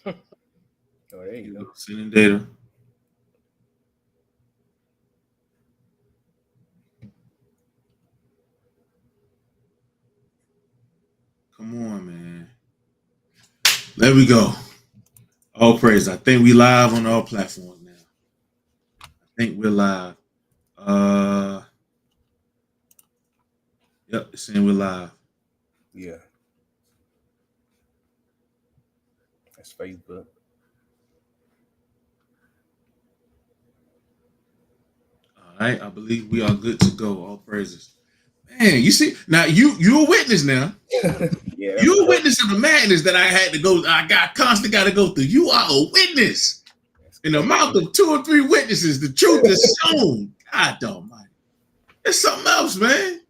Oh, there you go. Sending data. Come on, man. There we go. All praise. I think we live on all platforms now. I think we're live. Yep, it's saying we're live. Yeah. That's Facebook. All right, I believe we are good to go. All praises. Man, you see now you a witness now. Yeah. You a witness of the madness that I had to go. I constantly got to go through. You are a witness. In the mouth of 2 or 3 witnesses, the truth is shown. God Almighty, it's something else, man.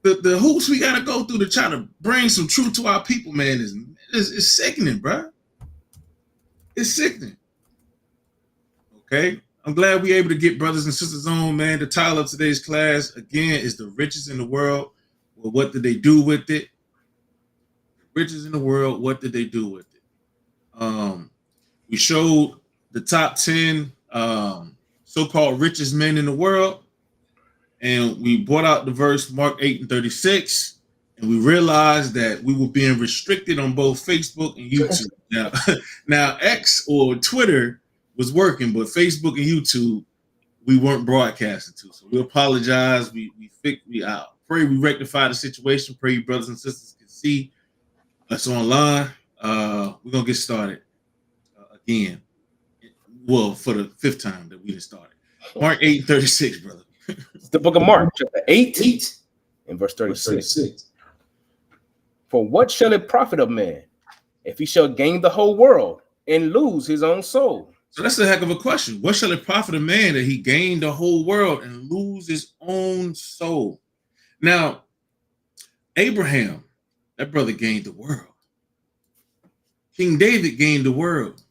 The hoops we got to go through to try to bring some truth to our people, man, is sickening, bro. It's sickening. Okay. I'm glad we able to get brothers and sisters on, man. The title of today's class, again, is The Richest in the World. Well, what did they do with it? Riches in the world, what did they do with it? We showed the top 10 so-called richest men in the world, and we brought out the verse Mark 8 and 36, and we realized that we were being restricted on both Facebook and YouTube. Now X or Twitter was working, but Facebook and YouTube we weren't broadcasting to. So we apologize. We pray we rectify the situation. Pray you brothers and sisters can see us online. We're gonna get started again. Well, for the 5th time that we just started. Mark 8:36, brother. It's the book of Mark, chapter 8 and verse 36. For what shall it profit a man if he shall gain the whole world and lose his own soul? So that's a heck of a question. What shall it profit a man that he gain the whole world and lose his own soul? Now, Abraham, that brother gained the world. King David gained the world.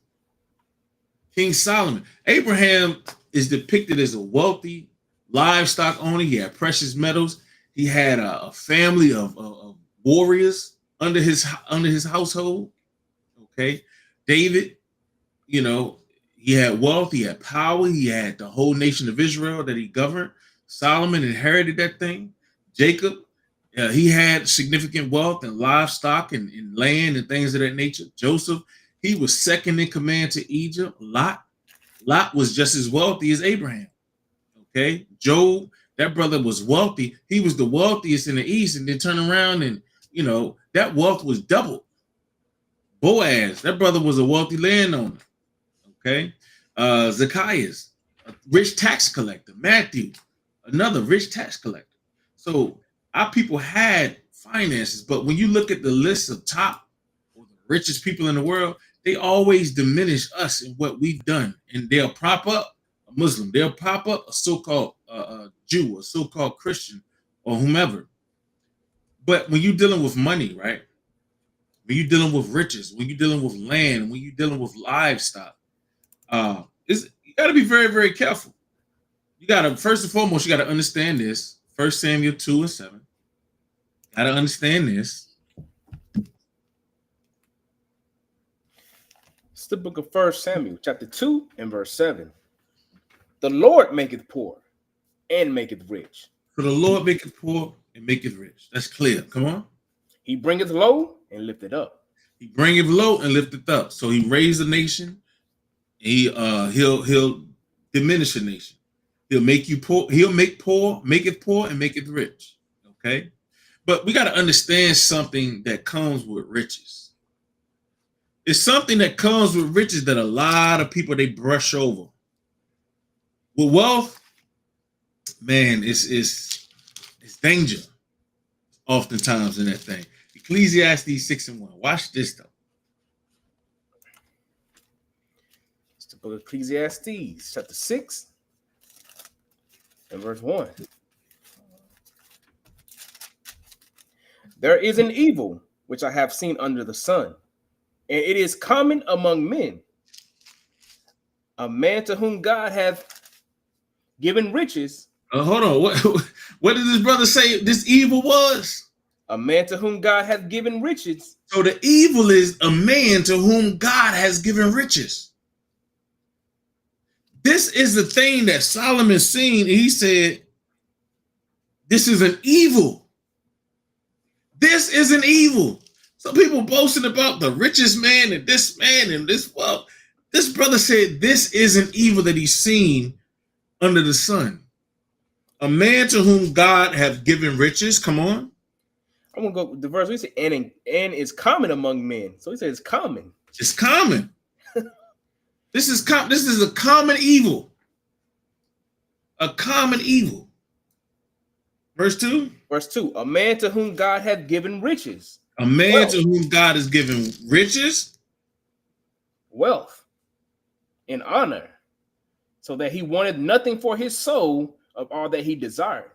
King Solomon. Abraham is depicted as a wealthy livestock owner. He had precious metals. He had a family of warriors under his household. Okay, David, he had wealth, he had power, he had the whole nation of Israel that he governed. Solomon inherited that thing. Jacob, he had significant wealth and livestock and land and things of that nature. Joseph, he was second in command to Egypt. Lot was just as wealthy as Abraham. Okay, Job, that brother was wealthy. He was the wealthiest in the East, and then turn around and that wealth was doubled. Boaz, that brother was a wealthy landowner. Okay, Zacchaeus, a rich tax collector. Matthew, another rich tax collector. So our people had finances, but when you look at the list of top or the richest people in the world, they always diminish us and what we've done, and they'll prop up a Muslim, they'll prop up a so-called Jew, a so-called Christian, or whomever. But when you're dealing with money, right? When you're dealing with riches, when you're dealing with land, when you're dealing with livestock, you got to be very, very careful. You got to, first and foremost, you got to understand this. 1 Samuel 2 and 7. Got to understand this. It's the book of 1 Samuel, chapter 2 and verse 7. The Lord maketh poor and maketh rich. For the Lord maketh poor and maketh rich. That's clear. Come on. He bringeth low and lifteth up. He bringeth low and lifteth up. So he raised a nation. He'll diminish a nation. He'll make you poor. He'll make poor, maketh poor, and maketh rich. Okay, but we got to understand something that comes with riches. It's something that comes with riches that a lot of people they brush over. With wealth, man, it's danger. Oftentimes in that thing. Ecclesiastes 6 and 1. Watch this though. It's the book of Ecclesiastes, chapter 6 and verse 1. There is an evil which I have seen under the sun, and it is common among men. A man to whom God hath given riches. Hold on. What did this brother say this evil was? A man to whom God hath given riches. So the evil is a man to whom God has given riches. This is the thing that Solomon seen. And he said, this is an evil. This is an evil. So people boasting about the richest man and this man and this. Well, this brother said this is an evil that he's seen under the sun. A man to whom God hath given riches. Come on. I'm gonna go with the verse. We say, and is common among men. So he says it's common. It's common. This is a common evil. A common evil. Verse 2. Verse 2. A man to whom God hath given riches. A man to whom God has given riches, wealth, and honor, so that he wanted nothing for his soul of all that he desired.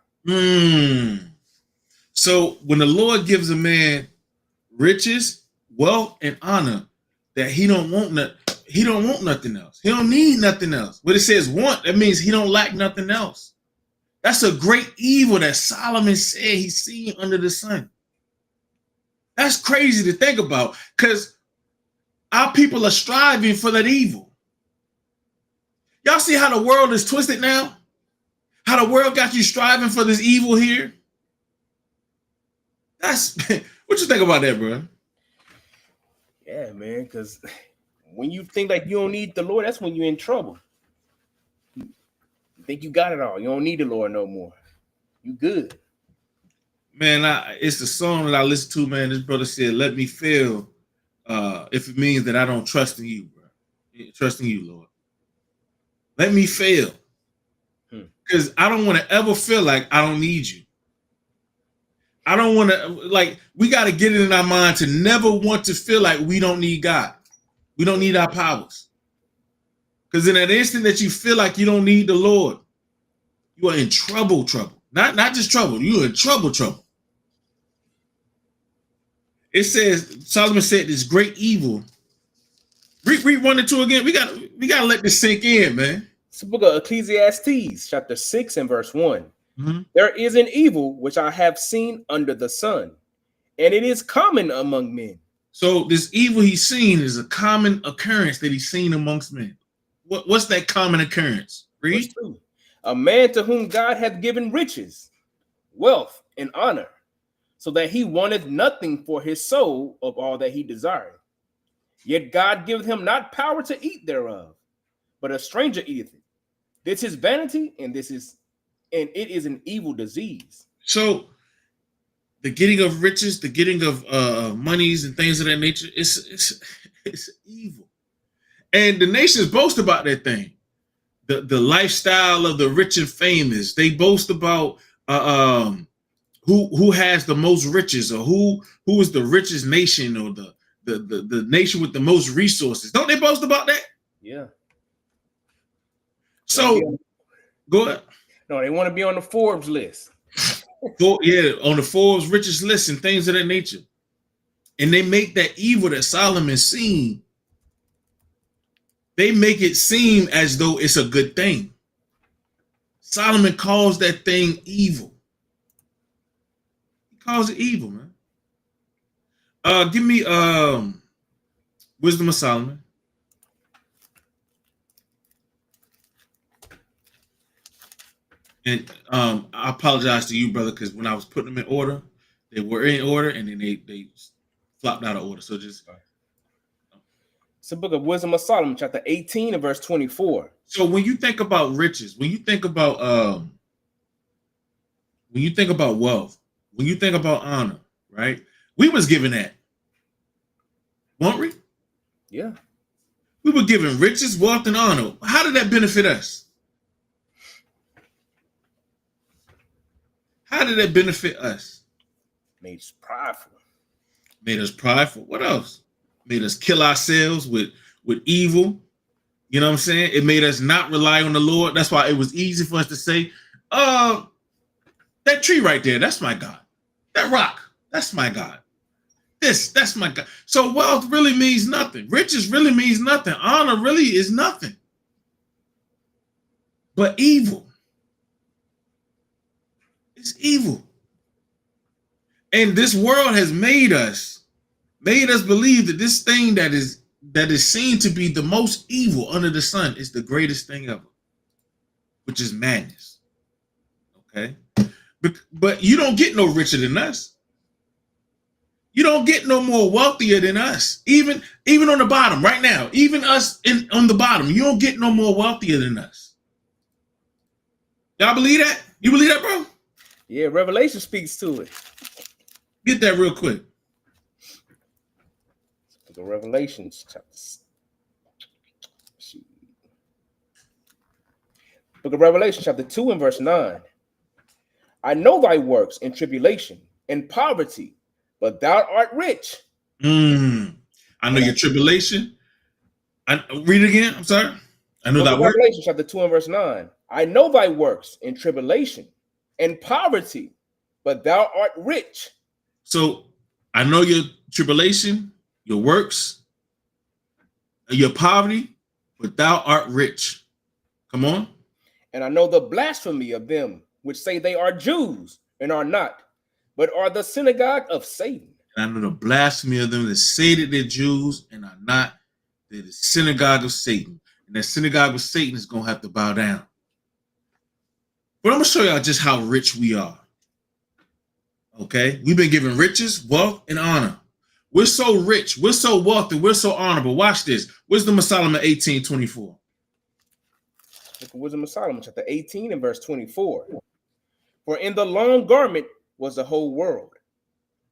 So when the Lord gives a man riches, wealth, and honor, that he don't want nothing else. He don't need nothing else. When it says want, that means he don't lack nothing else. That's a great evil that Solomon said he's seen under the sun. That's crazy to think about, because our people are striving for that evil. Y'all see how the world is twisted now? How the world got you striving for this evil here? That's what you think about that, bro? Yeah, man, because when you think like you don't need the Lord, that's when you're in trouble. You think you got it all. You don't need the Lord no more. You good. Man, it's the song that I listen to, man. This brother said, let me fail if it means that I don't trust in you, bro. Trust in you, Lord. Let me fail. Because I don't want to ever feel like I don't need you. I don't want to, like, we got to get it in our mind to never want to feel like we don't need God. We don't need our powers. Because in that instant that you feel like you don't need the Lord, you are in trouble. Not just trouble, you are in trouble. It says, Solomon said this great evil. Read 1 and 2 again. We gotta let this sink in, man. It's the book of Ecclesiastes, chapter 6 and verse 1. Mm-hmm. There is an evil which I have seen under the sun, and it is common among men. So this evil he's seen is a common occurrence that he's seen amongst men. What's that common occurrence? Read. Verse 2. A man to whom God hath given riches, wealth, and honor, so that he wanted nothing for his soul of all that he desired. Yet God giveth him not power to eat thereof, but a stranger eateth it. This is vanity, and it is an evil disease. So the getting of riches, the getting of monies and things of that nature, it's evil. And the nations boast about that thing. The lifestyle of the rich and famous. They boast about who has the most riches, or who is the richest nation, or the nation with the most resources. Don't they boast about that? Yeah. So go ahead. No, they want to be on the Forbes list. On the Forbes richest list and things of that nature. And they make that evil that Solomon seen, they make it seem as though it's a good thing. Solomon calls that thing evil. He calls it evil, man. Give me Wisdom of Solomon. And I apologize to you, brother, because when I was putting them in order, they were in order, and then they flopped out of order. So just it's the book of Wisdom of Solomon, chapter 18 and verse 24. So when you think about riches, when you think about wealth, when you think about honor, right? We was given that, weren't we? Yeah. We were given riches, wealth, and honor. How did that benefit us? How did that benefit us? Made us prideful. Made us prideful. What else? Made us kill ourselves with evil. You know what I'm saying? It made us not rely on the Lord. That's why it was easy for us to say, that tree right there, that's my God. That rock, that's my God. That's my God. So wealth really means nothing. Riches really means nothing. Honor really is nothing. But evil. It's evil. And this world has made us believe that this thing that is seen to be the most evil under the sun is the greatest thing ever, which is madness. Okay? But you don't get no richer than us. You don't get no more wealthier than us. Even on the bottom right now, even us on the bottom, you don't get no more wealthier than us. Y'all believe that? You believe that, bro? Yeah, Revelation speaks to it. Get that real quick. The Revelations chapter. Book of Revelation chapter 2 and verse 9. I know thy works in tribulation and poverty, but thou art rich. I know your tribulation. Read it again. I'm sorry. I know thy works. Revelation chapter 2 and verse 9. I know thy works in tribulation and poverty, but thou art rich. So I know your tribulation, your works, your poverty, but thou art rich. Come on. And I know the blasphemy of them which say they are Jews and are not, but are the synagogue of Satan. And I know the blasphemy of them that say that they're Jews and are not. They're the synagogue of Satan. And that synagogue of Satan is going to have to bow down. But I'm going to show y'all just how rich we are. Okay? We've been given riches, wealth, and honor. We're so rich. We're so wealthy. We're so honorable. Watch this. Wisdom of Solomon 18:24. Wisdom of Solomon chapter 18 and verse 24. For in the long garment was the whole world,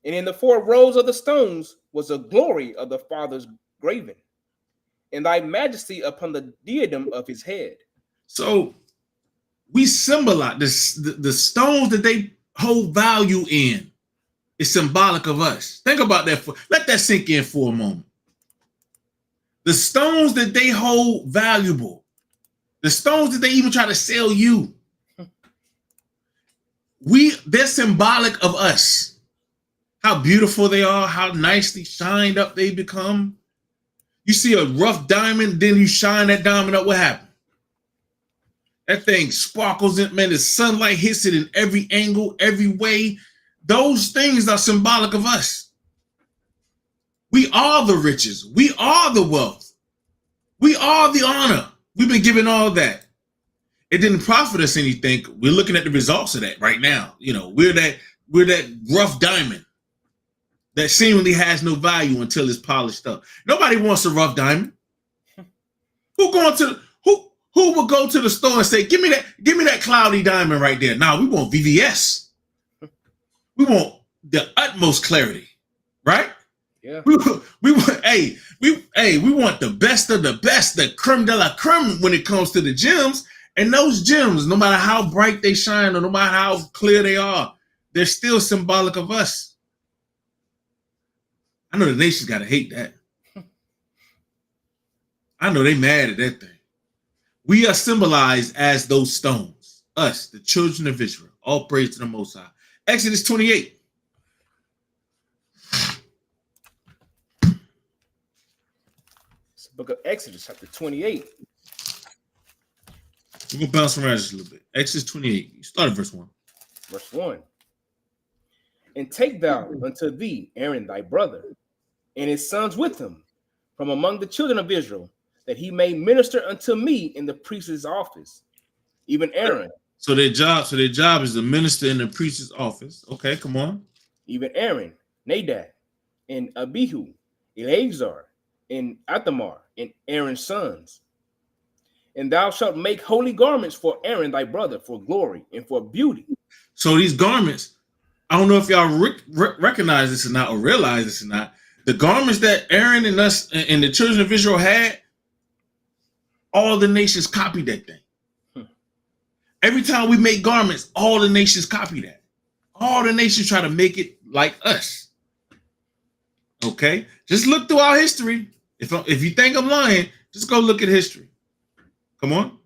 and in the 4 rows of the stones was the glory of the Father's graven, and thy majesty upon the diadem of his head. So we symbolize the stones that they hold value in is symbolic of us. Think about that. Let that sink in for a moment. The stones that they hold valuable, the stones that they even try to sell you, they're symbolic of us. How beautiful they are, how nicely shined up they become. You see a rough diamond, then you shine that diamond up, what happened? That thing sparkles in, man, the sunlight hits it in every angle, every way. Those things are symbolic of us. We are the riches. We are the wealth. We are the honor. We've been given all that. It didn't profit us anything. We're looking at the results of that right now. You know, we're that rough diamond that seemingly has no value until it's polished up. Nobody wants a rough diamond. Who would go to the store and say, give me that cloudy diamond right there? Now we want VVS. We want the utmost clarity, right? Yeah. We want the best of the best, the creme de la creme when it comes to the gems. And those gems, no matter how bright they shine or no matter how clear they are, they're still symbolic of us. I know the nation's got to hate that. I know they mad at that thing. We are symbolized as those stones, us, the children of Israel. All praise to the Most High. Exodus 28. It's the book of Exodus, chapter 28. We're going to bounce around just a little bit. Exodus 28. You start at verse 1. Verse 1. And take thou unto thee Aaron thy brother, and his sons with him, from among the children of Israel, that he may minister unto me in the priest's office, even Aaron. So their job is to minister in the priest's office. Okay, come on. Even Aaron, Nadab, and Abihu, Eleazar, and Ithamar, and Aaron's sons. And thou shalt make holy garments for Aaron thy brother, for glory and for beauty. So these garments, I don't know if y'all recognize this or not, or realize this or not. The garments that Aaron and us and the children of Israel had, all the nations copied that thing. Every time we make garments, all the nations copy that. All the nations try to make it like us. Okay? Just look through our history. If you think I'm lying, just go look at history. Come on.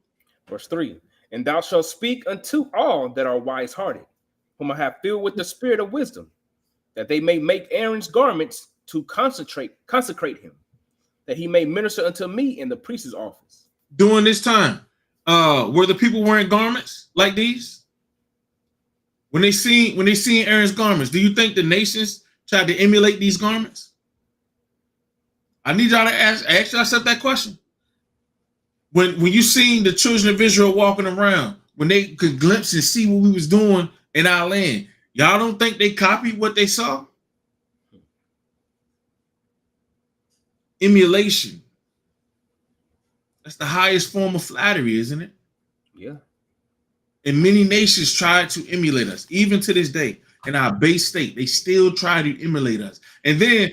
Verse 3. And thou shalt speak unto all that are wise-hearted, whom I have filled with the spirit of wisdom, that they may make Aaron's garments to consecrate him, that he may minister unto me in the priest's office. During this time, were the people wearing garments like these? When they seen Aaron's garments, do you think the nations tried to emulate these garments? I need y'all to ask yourself that question. When you seen the children of Israel walking around, when they could glimpse and see what we was doing in our land, y'all don't think they copied what they saw? Emulation. That's the highest form of flattery, isn't it? Yeah. And many nations tried to emulate us. Even to this day, in our base state, they still try to emulate us. And then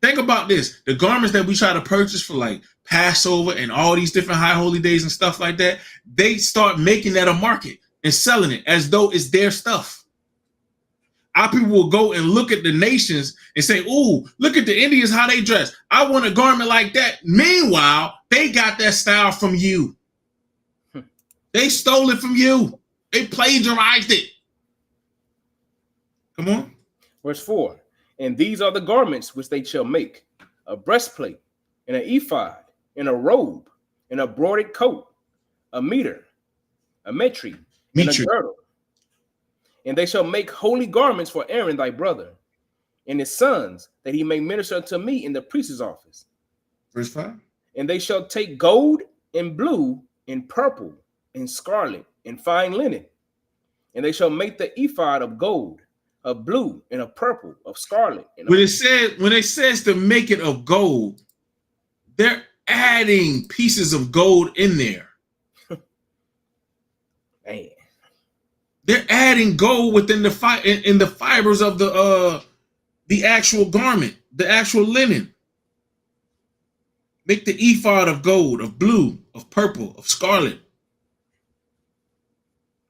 think about this. The garments that we try to purchase for like Passover and all these different high holy days and stuff like that, they start making that a market and selling it as though it's their stuff. Our people will go and look at the nations and say, "Ooh, look at the Indians, how they dress. I want a garment like that." Meanwhile, they got that style from you. They stole it from you. They plagiarized it. Come on. Verse 4. And these are the garments which they shall make: a breastplate, and an ephod, and a robe, and a broidered coat, a mitre, a metri, and a girdle. And they shall make holy garments for Aaron thy brother, and his sons, that he may minister unto me in the priest's office. Verse 5. And they shall take gold, and blue, and purple, and scarlet, and fine linen. And they shall make the ephod of gold, of blue, and of purple, of scarlet. And when it says to make it of gold, they're adding pieces of gold in there. Man. They're adding gold within the in the fibers of the actual garment, the actual linen. Make the ephod of gold, of blue, of purple, of scarlet.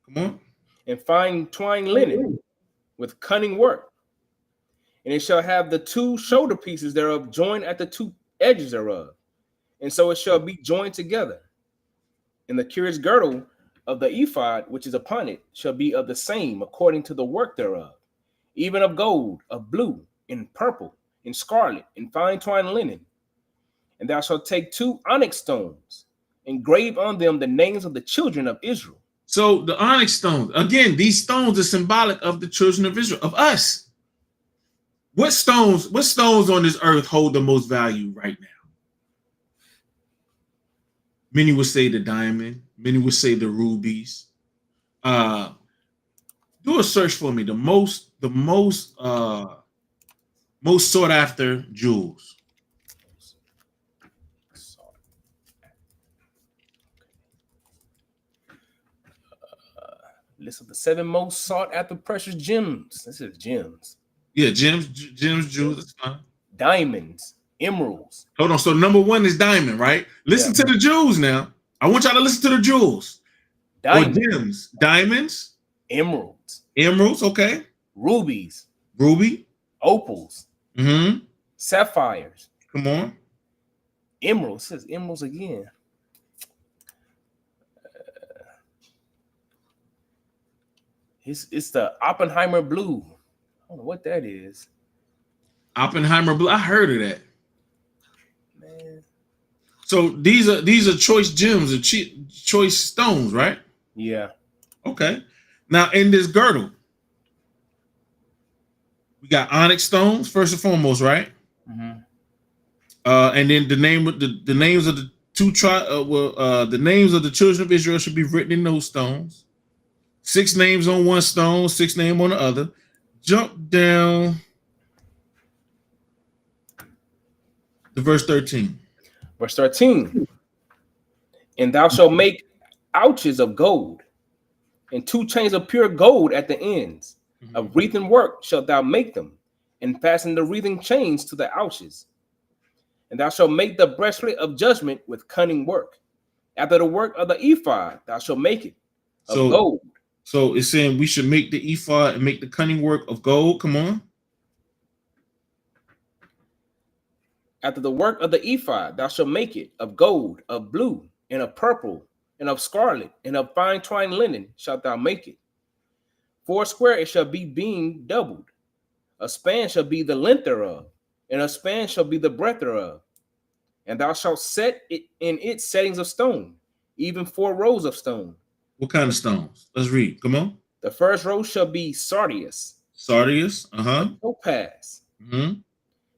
Come on. And fine twined linen with cunning work. And it shall have the two shoulder pieces thereof joined at the two edges thereof. And so it shall be joined together. And the curious girdle of the ephod, which is upon it, shall be of the same according to the work thereof, even of gold, of blue, and purple, and scarlet, and fine twined linen. And thou shalt take 2 onyx stones, and grave on them the names of the children of Israel. So the onyx stones, again, these stones are symbolic of the children of Israel, of us. What stones on this earth hold the most value right now? Many would say the diamond. Many would say the rubies. Do a search for me. The most sought after jewels. List of the 7 most sought after precious gems. This is gems. Yeah, gems, jewels. That's fine. Diamonds, emeralds. Hold on. So number 1 is diamond, right? Listen to the jewels now. I want y'all to listen to the jewels. Diamonds. Or gems. Diamonds. Emeralds. Emeralds, okay. Rubies. Ruby. Opals. Mm-hmm. Sapphires. Come on. Emeralds. It says emeralds again. It's the Oppenheimer blue. I don't know what that is. Oppenheimer blue. I heard of that. Man. So these are choice gems or choice stones, right? Yeah. Okay. Now in this girdle, we got onyx stones first and foremost, right? Mm-hmm. And then the names of the the names of the children of Israel should be written in those stones. 6 names on one stone, 6 names on the other. Jump down to verse 13. Verse 13. And thou shalt make ouches of gold, and 2 chains of pure gold at the ends. Mm-hmm. Of wreathen work shalt thou make them, and fasten the wreathen chains to the ouches. And thou shalt make the breastplate of judgment with cunning work. After the work of the ephod, thou shalt make it of gold. So it's saying we should make the ephod and make the cunning work of gold. Come on. After the work of the ephod, thou shalt make it of gold, of blue, and of purple, and of scarlet, and of fine twined linen shalt thou make it. 4 square it shall be being doubled. A span shall be the length thereof, and a span shall be the breadth thereof. And thou shalt set it in its settings of stone, even 4 rows of stone. What kind of stones? Let's read. Come on. The first row shall be sardius, Sardius. topaz, Hmm.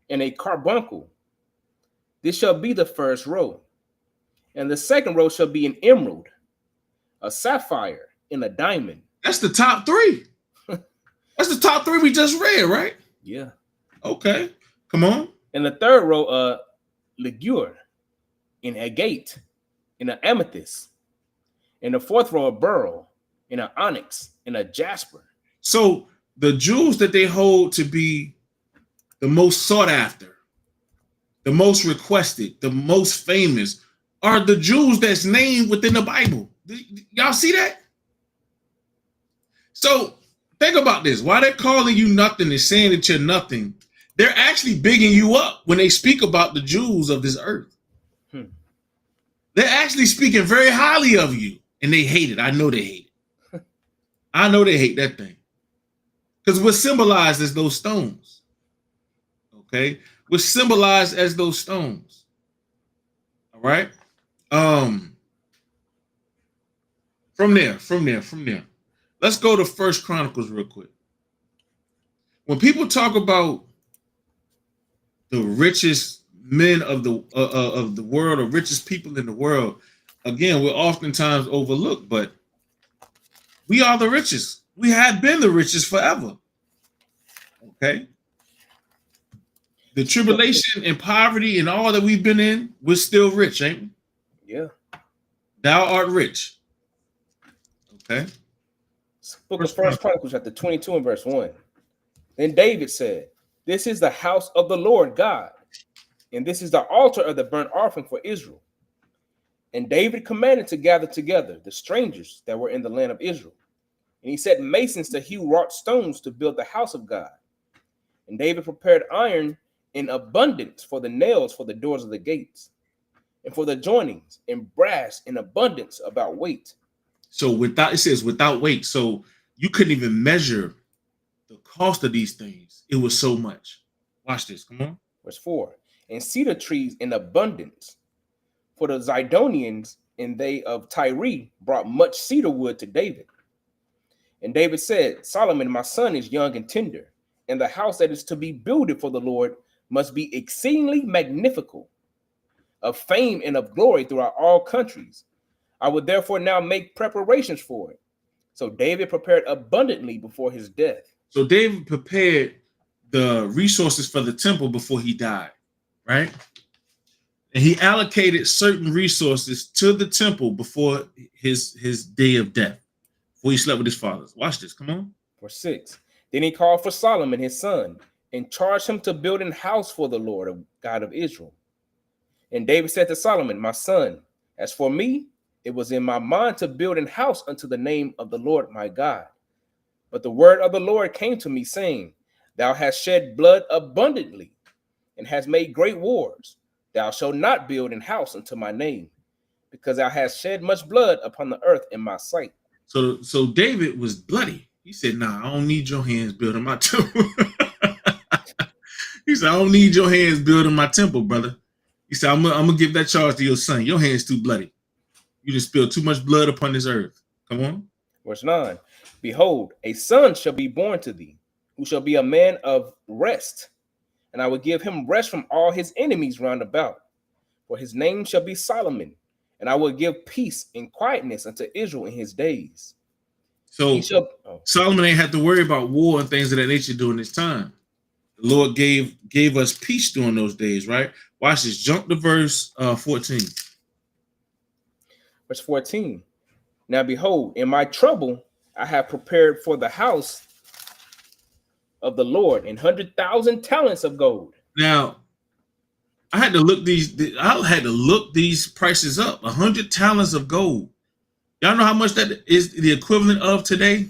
and a carbuncle. This shall be the first row. And the second row shall be an emerald, a sapphire, and a diamond. That's the top three. That's the top three we just read, right? Yeah. Okay. Come on. And the third row, ligure, and agate, and an amethyst. And the fourth row, a beryl, and an onyx, and a jasper. So the jewels that they hold to be the most sought after, the most requested, the most famous are the jewels that's named within the Bible. Y'all see that? So think about this. Why they're calling you nothing and saying that you're nothing, they're actually bigging you up when they speak about the jewels of this earth. They're actually speaking very highly of you, and they hate it. I know they hate it. I know they hate that thing. Because we're symbolized as those stones. Okay? We're symbolized as those stones. All right? From there. Let's go to First Chronicles real quick. When people talk about the richest men of the world, or richest people in the world, again, we're oftentimes overlooked, but we are the richest. We have been the richest forever. Okay? The tribulation and poverty and all that we've been in, we're still rich, ain't we? Yeah. Thou art rich. Okay. Book of First Chronicles, chapter 22 and verse 1. Then David said, "This is the house of the Lord God, and this is the altar of the burnt offering for Israel." And David commanded to gather together the strangers that were in the land of Israel. And he set masons to hew wrought stones to build the house of God. And David prepared iron in abundance for the nails for the doors of the gates, and for the joinings, and brass in abundance about weight. So it says without weight. So you couldn't even measure the cost of these things. It was so much. Watch this. Come on. Verse 4. And cedar trees in abundance. For the Zidonians and they of Tyre brought much cedar wood to David. And David said, "Solomon, my son, is young and tender, and the house that is to be builded for the Lord must be exceedingly magnificent, of fame and of glory throughout all countries. I would therefore now make preparations for it." So David prepared abundantly before his death. So David prepared the resources for the temple before he died, right? And he allocated certain resources to the temple before his day of death, before he slept with his fathers. Watch this. Come on. Verse 6. Then he called for Solomon his son, and charged him to build an house for the Lord God of Israel. And David said to Solomon, "My son, as for me, it was in my mind to build an house unto the name of the Lord my God. But the word of the Lord came to me, saying, Thou hast shed blood abundantly, and hast made great wars. Thou shalt not build an house unto my name, because thou hast shed much blood upon the earth in my sight." So David was bloody. He said, "Nah, I don't need your hands building my temple." He said, "I don't need your hands building my temple, brother." He said, I'm gonna give that charge to your son. Your hands too bloody. You just spilled too much blood upon this earth. Come on. Verse 9. Behold, a son shall be born to thee, who shall be a man of rest, and I will give him rest from all his enemies round about. For his name shall be Solomon, and I will give peace and quietness unto Israel in his days. So Solomon ain't had to worry about war and things of that nature during this time. The Lord gave us peace during those days, right? Watch this. Jump to verse 14. Verse 14. Now behold, in my trouble I have prepared for the house of the Lord 100,000 talents of gold. Now, I had to look these prices up. 100 talents of gold. Y'all know how much that is the equivalent of today?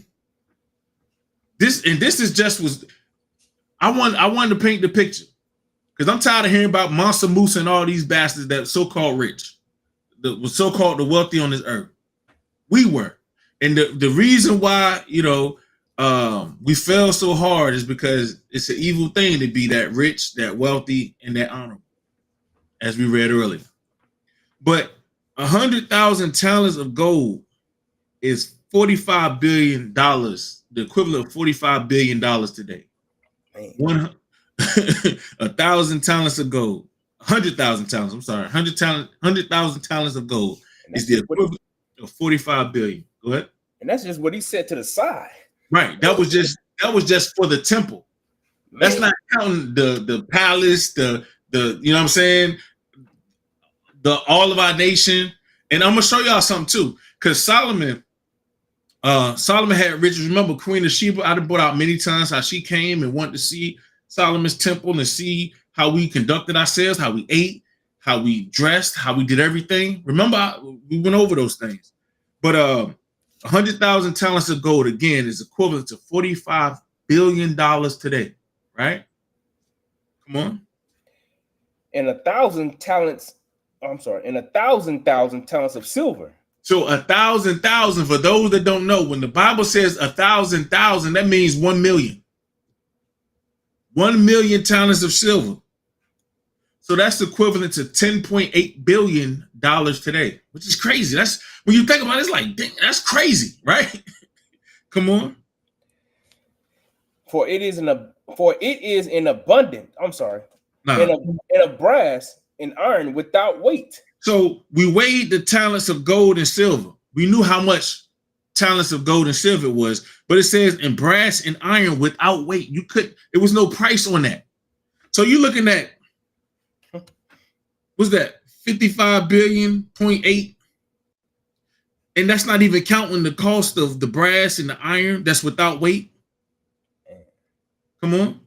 I wanted to paint the picture, because I'm tired of hearing about Mansa Musa and all these bastards that so-called rich, was so-called the wealthy on this earth. We were. And the reason why, we fell so hard is because it's an evil thing to be that rich, that wealthy, and that honorable, as we read earlier. But 100,000 talents of gold is $45 billion, the equivalent of $45 billion today. Man. 1,000 talents of gold, 100,000 talents. I'm sorry, 100,000 talents of gold is the equivalent of 45 billion. Go ahead. And that's just what he set to the side. Right. That was just for the temple. Man. That's not counting the palace, the you know what I'm saying, all of our nation. And I'm gonna show y'all something too, because Solomon had riches. Remember Queen of Sheba? I've brought out many times how she came and wanted to see Solomon's temple and see how we conducted ourselves, how we ate, how we dressed, how we did everything. Remember, we went over those things. But 100,000 talents of gold, again, is equivalent to $45 billion today, right? Come on. And 1,000 talents, I'm sorry, and 1,000 talents of silver. So 1,000, for those that don't know, when the Bible says 1,000, that means 1 million. 1 million talents of silver. So that's equivalent to $10.8 billion today, which is crazy. That's when you think about it, it's like, dang, that's crazy, right? Come on. For it is in abundant. I'm sorry. In a brass and iron without weight. So we weighed the talents of gold and silver. We knew how much talents of gold and silver was, but it says in brass and iron without weight. It was no price on that. So you're looking at, what's that, 55 billion, 0.8? And that's not even counting the cost of the brass and the iron that's without weight. Come on.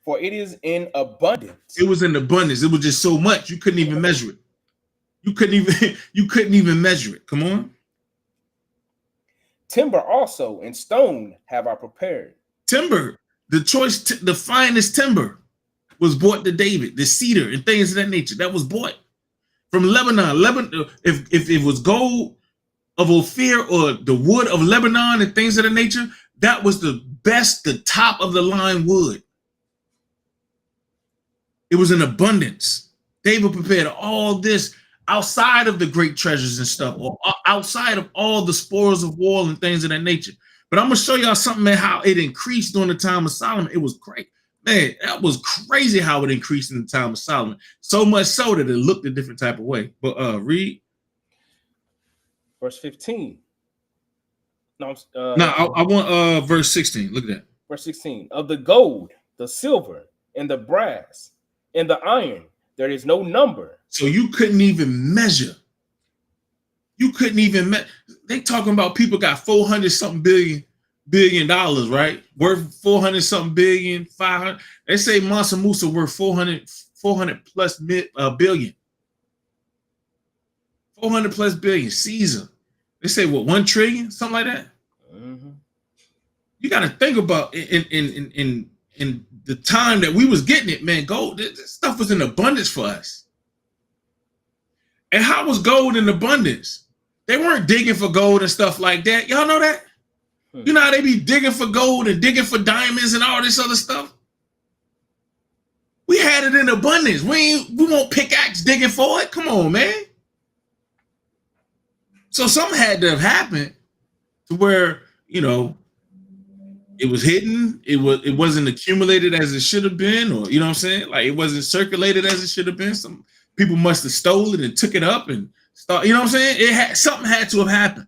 For it is in abundance. It was in abundance. It was just so much you couldn't even measure it. You couldn't even measure it. Come on. Timber also and stone have I prepared. Timber, the finest timber was bought to David. The cedar and things of that nature that was bought from Lebanon. If it was gold of Ophir or the wood of Lebanon and things of that nature, that was the best, the top of the line wood. It was in abundance. David prepared all this outside of the great treasures and stuff, or outside of all the spoils of war and things of that nature. But I'm gonna show y'all something, man, how it increased during the time of Solomon. It was great. Man, that was crazy how it increased in the time of Solomon. So much so that it looked a different type of way. But read. Verse 15. No, I want verse 16. Look at that. Verse 16. Of the gold, the silver, and the brass, and the iron, there is no number. So you couldn't even measure. You couldn't even they talking about people got 400 something billion dollars, right? Worth 400 something billion, 500. They say Mansa Musa worth 400 plus billion. 400 plus billion. Caesar. They say what, 1 trillion, something like that. Mm-hmm. You got to think about in the time that we was getting it, man. Gold, this stuff was in abundance for us. And how was gold in abundance? They weren't digging for gold and stuff like that. Y'all know that? You know how they be digging for gold and digging for diamonds and all this other stuff? We had it in abundance. We won't pickaxe digging for it. Come on, man. So something had to have happened to where, you know, it was hidden. It wasn't accumulated as it should have been, or you know what I'm saying? Like it wasn't circulated as it should have been. Some people must have stole it and took it up and start, you know what I'm saying? Something had to have happened.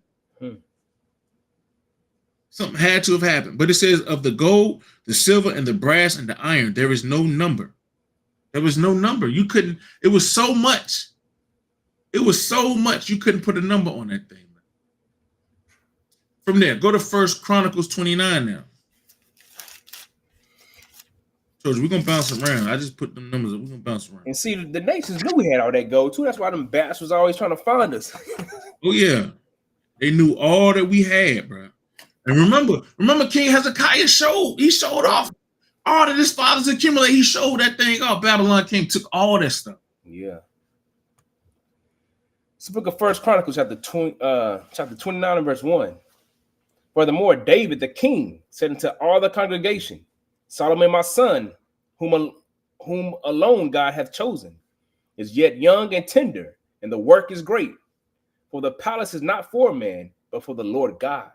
Something had to have happened. But it says of the gold, the silver, and the brass and the iron, there is no number. There was no number. You couldn't, it was so much. It was so much you couldn't put a number on that thing. From there, go to 1 Chronicles 29 now. So we're gonna bounce around. I just put them numbers up. We're gonna bounce around. And see, the nations knew we had all that gold too. That's why them bats was always trying to find us. Oh yeah, they knew all that we had, bro. And remember, King Hezekiah showed off all that his fathers accumulated. He showed that thing off. Babylon came, took all that stuff. Yeah. It's the book of 1 Chronicles, chapter 29 and verse 1. Furthermore, David the king said unto all the congregation, Solomon my son, whom alone God hath chosen, is yet young and tender, and the work is great. For the palace is not for man, but for the Lord God.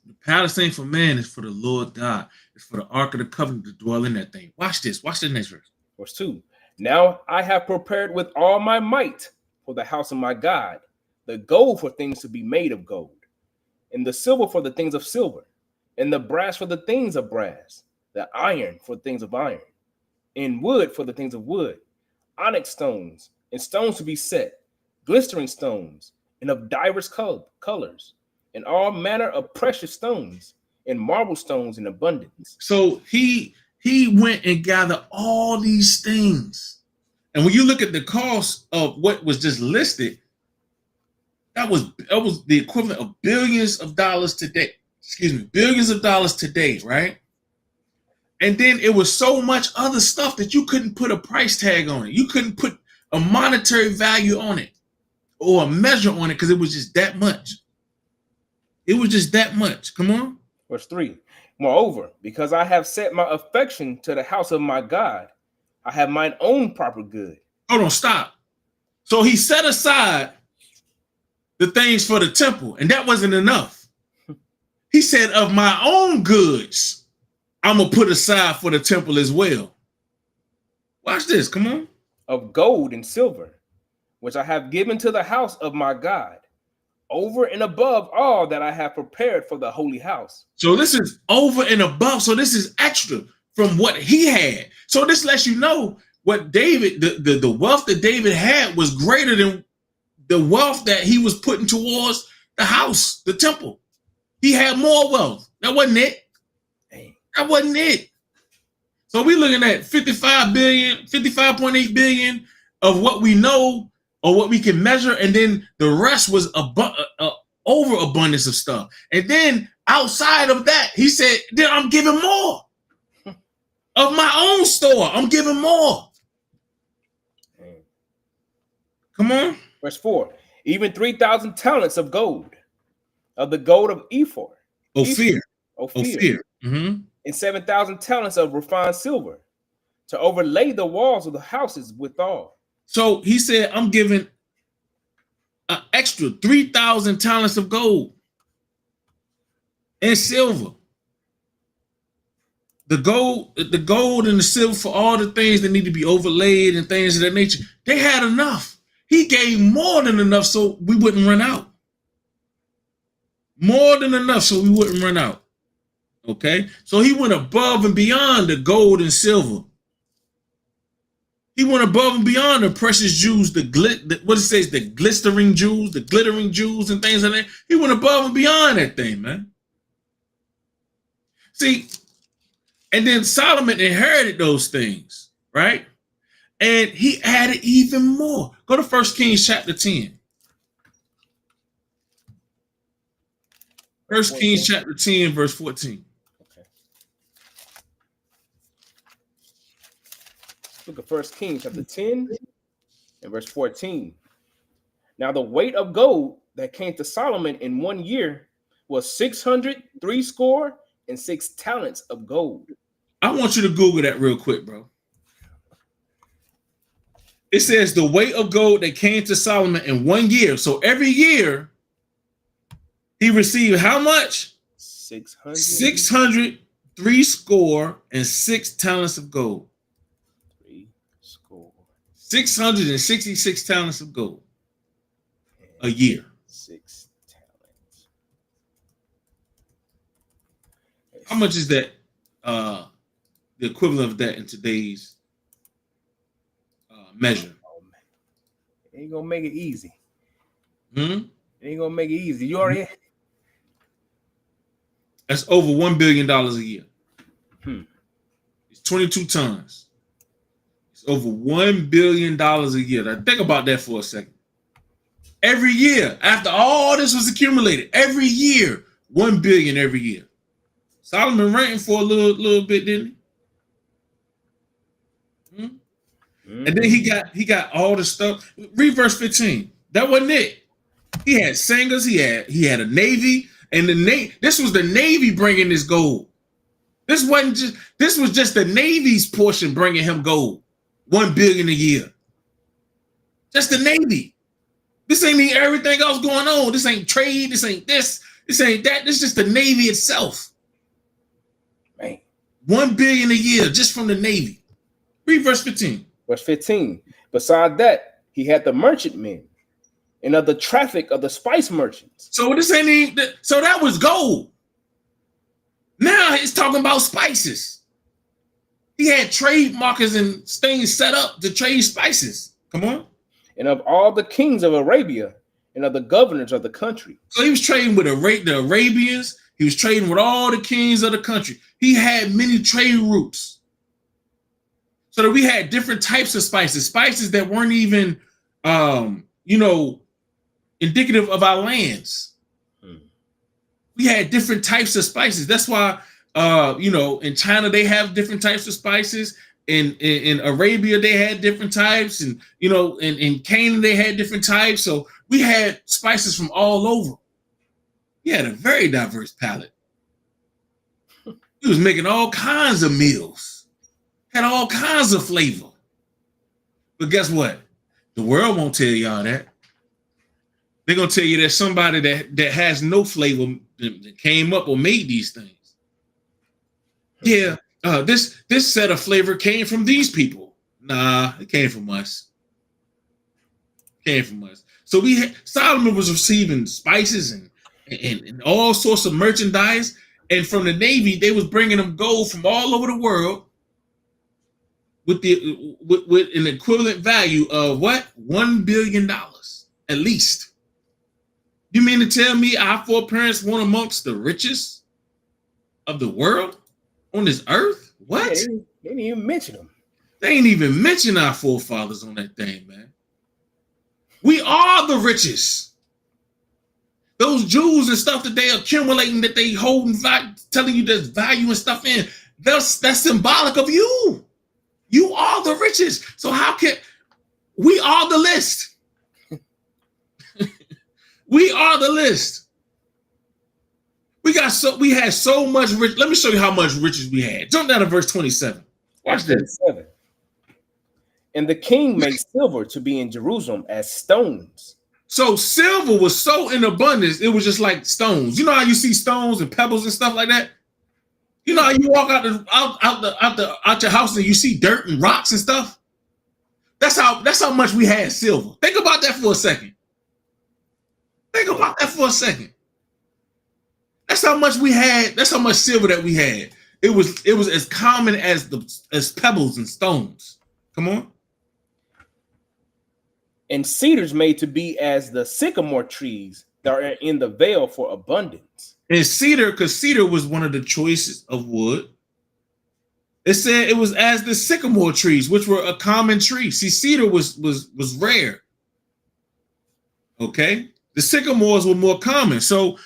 The palace ain't for man, it's for the Lord God. It's for the ark of the covenant to dwell in that thing. Watch this. Watch the next verse. Verse 2. Now I have prepared with all my might for the house of my God, the gold for things to be made of gold, and the silver for the things of silver, and the brass for the things of brass, the iron for things of iron, and wood for the things of wood, onyx stones, and stones to be set, glistering stones, and of divers colors, and all manner of precious stones, and marble stones in abundance. So he went and gathered all these things. And when you look at the cost of what was just listed, that was the equivalent of billions of dollars today. Excuse me, billions of dollars today, right? And then it was so much other stuff that you couldn't put a price tag on it. You couldn't put a monetary value on it or a measure on it because it was just that much. It was just that much. Come on. Verse 3. Moreover, because I have set my affection to the house of my God, I have mine own proper good. Hold on, stop. So he set aside the things for the temple, and that wasn't enough. He said, of my own goods, I'm going to put aside for the temple as well. Watch this. Come on. Of gold and silver, which I have given to the house of my God, over and above all that I have prepared for the holy house. So this is over and above. So this is extra from what he had. So this lets you know what David, the wealth that David had was greater than the wealth that he was putting towards the house, the temple. He had more wealth. That wasn't it. That wasn't it. So we're looking at 55 billion, 55.8 billion of what we know or what we can measure. And then the rest was overabundance of stuff. And then outside of that, he said, then I'm giving more of my own store. I'm giving more. Come on. Verse 4. Even 3,000 talents of gold, of the gold of Ophir. Ophir. Mm-hmm. And 7,000 talents of refined silver, to overlay the walls of the houses withal. So he said, I'm giving an extra 3,000 talents of gold and silver. The gold and the silver for all the things that need to be overlaid and things of that nature. They had enough. He gave more than enough so we wouldn't run out. More than enough so we wouldn't run out. Okay, so he went above and beyond the gold and silver. He went above and beyond the precious jewels, the glistering jewels, the glittering jewels and things like that. He went above and beyond that thing, man. See, and then Solomon inherited those things, right? And he added even more. Go to 1 Kings chapter 10. 1 Kings chapter 10, verse 14. Look at 1 Kings chapter 10 and verse 14. Now the weight of gold that came to Solomon in 1 year was 606 talents of gold. I want you to Google that real quick, bro. It says the weight of gold that came to Solomon in 1 year. So every year he received how much? 606 talents of gold. 666 talents of gold a year. 6 talents. How much is that? The equivalent of that in today's measure. Ain't gonna make it easy. Ain't gonna make it easy. You already. That's over $1 billion a year. It's 22 tons. It's over $1 billion a year. Now think about that for a second. Every year, after all this was accumulated, every year, 1 billion every year. Solomon renting for a little bit, didn't he? And then he got all the stuff. Read verse 15. That wasn't it. He had singers. He had a navy, and this was the navy bringing this gold. This was just the navy's portion bringing him gold. 1 billion a year. Just the navy. This ain't everything else going on. This ain't trade. This ain't this. This ain't that. This is just the Navy itself. Man. 1 billion a year just from the Navy. Read verse 15. Verse 15. Beside that, he had the merchantmen and of the traffic of the spice merchants. So this ain't even, so that was gold. Now he's talking about spices. He had trade markers and things set up to trade spices. Come on. And of all the kings of Arabia and of the governors of the country. So he was trading with the Arabians. He was trading with all the kings of the country. He had many trade routes. So that we had different types of spices that weren't even, indicative of our lands. We had different types of spices. That's why, in China, they have different types of spices. In Arabia, they had different types. And, in Canaan, they had different types. So we had spices from all over. He had a very diverse palate. He was making all kinds of meals. Had all kinds of flavor. But guess what? The world won't tell y'all that. They're going to tell you there's somebody that has no flavor that came up or made these things. Yeah, this set of flavor came from these people. Nah, it came from us. So Solomon was receiving spices and all sorts of merchandise. And from the Navy, they was bringing them gold from all over the world with an equivalent value of what? $1 billion at least. You mean to tell me our foreparents weren't amongst the richest of the world on this earth? What? Yeah, they didn't even mention them. They ain't even mention our forefathers on that thing, man. We are the richest. Those jewels and stuff that they accumulating, that they holding, telling you there's value and stuff in, that's symbolic of you. You are the richest. So how can we are the list? We are the list. We had so much rich. Let me show you how much riches we had. Jump down to verse 27. Watch this. 27. And the king made silver to be in Jerusalem as stones. So silver was so in abundance, it was just like stones. You know how you see stones and pebbles and stuff like that? You know how you walk out your house and you see dirt and rocks and stuff? That's how much we had silver. Think about that for a second. That's how much we had. That's how much silver that we had. It was as common as pebbles and stones. Come on. And cedars made to be as the sycamore trees that are in the vale for abundance. And cedar, because cedar was one of the choices of wood. It said it was as the sycamore trees, which were a common tree. See, cedar was rare. Okay, the sycamores were more common. So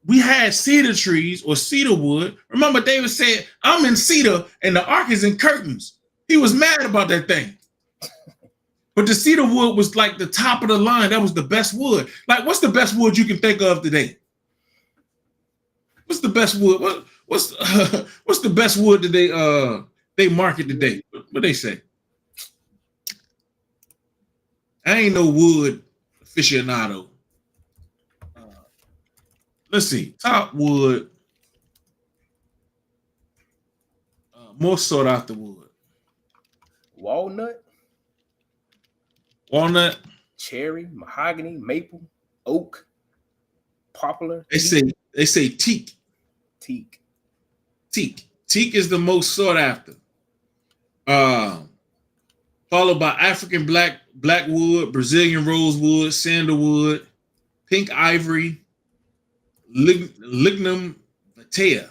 we had cedar trees or cedar wood. Remember, David said, "I'm in cedar, and the ark is in curtains." He was mad about that thing. But the cedar wood was like the top of the line. That was the best wood. Like, what's the best wood you can think of today? What's the best wood? What's the best wood that they market today? What they say? I ain't no wood aficionado. Let's see. Top wood. More sought after wood. Walnut, cherry, mahogany, maple, oak, poplar. They say teak. Teak is the most sought after. Followed by African blackwood, Brazilian rosewood, sandalwood, pink ivory, lignum vitae.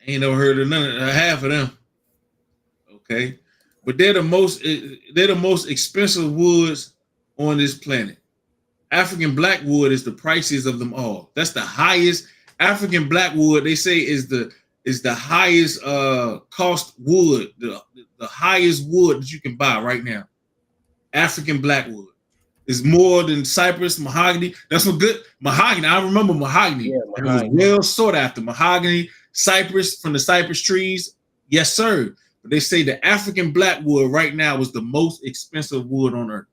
Ain't never heard of half of them. Okay, but they're the most expensive woods on this planet. African blackwood is the priciest of them all. That's the highest. African blackwood, they say, is the highest cost wood, the highest wood that you can buy right now. African blackwood is more than cypress, mahogany. That's some good mahogany. I remember mahogany. Yeah, mahogany. It was well sought after. Mahogany, cypress from the cypress trees. Yes, sir. But they say the African blackwood right now is the most expensive wood on earth.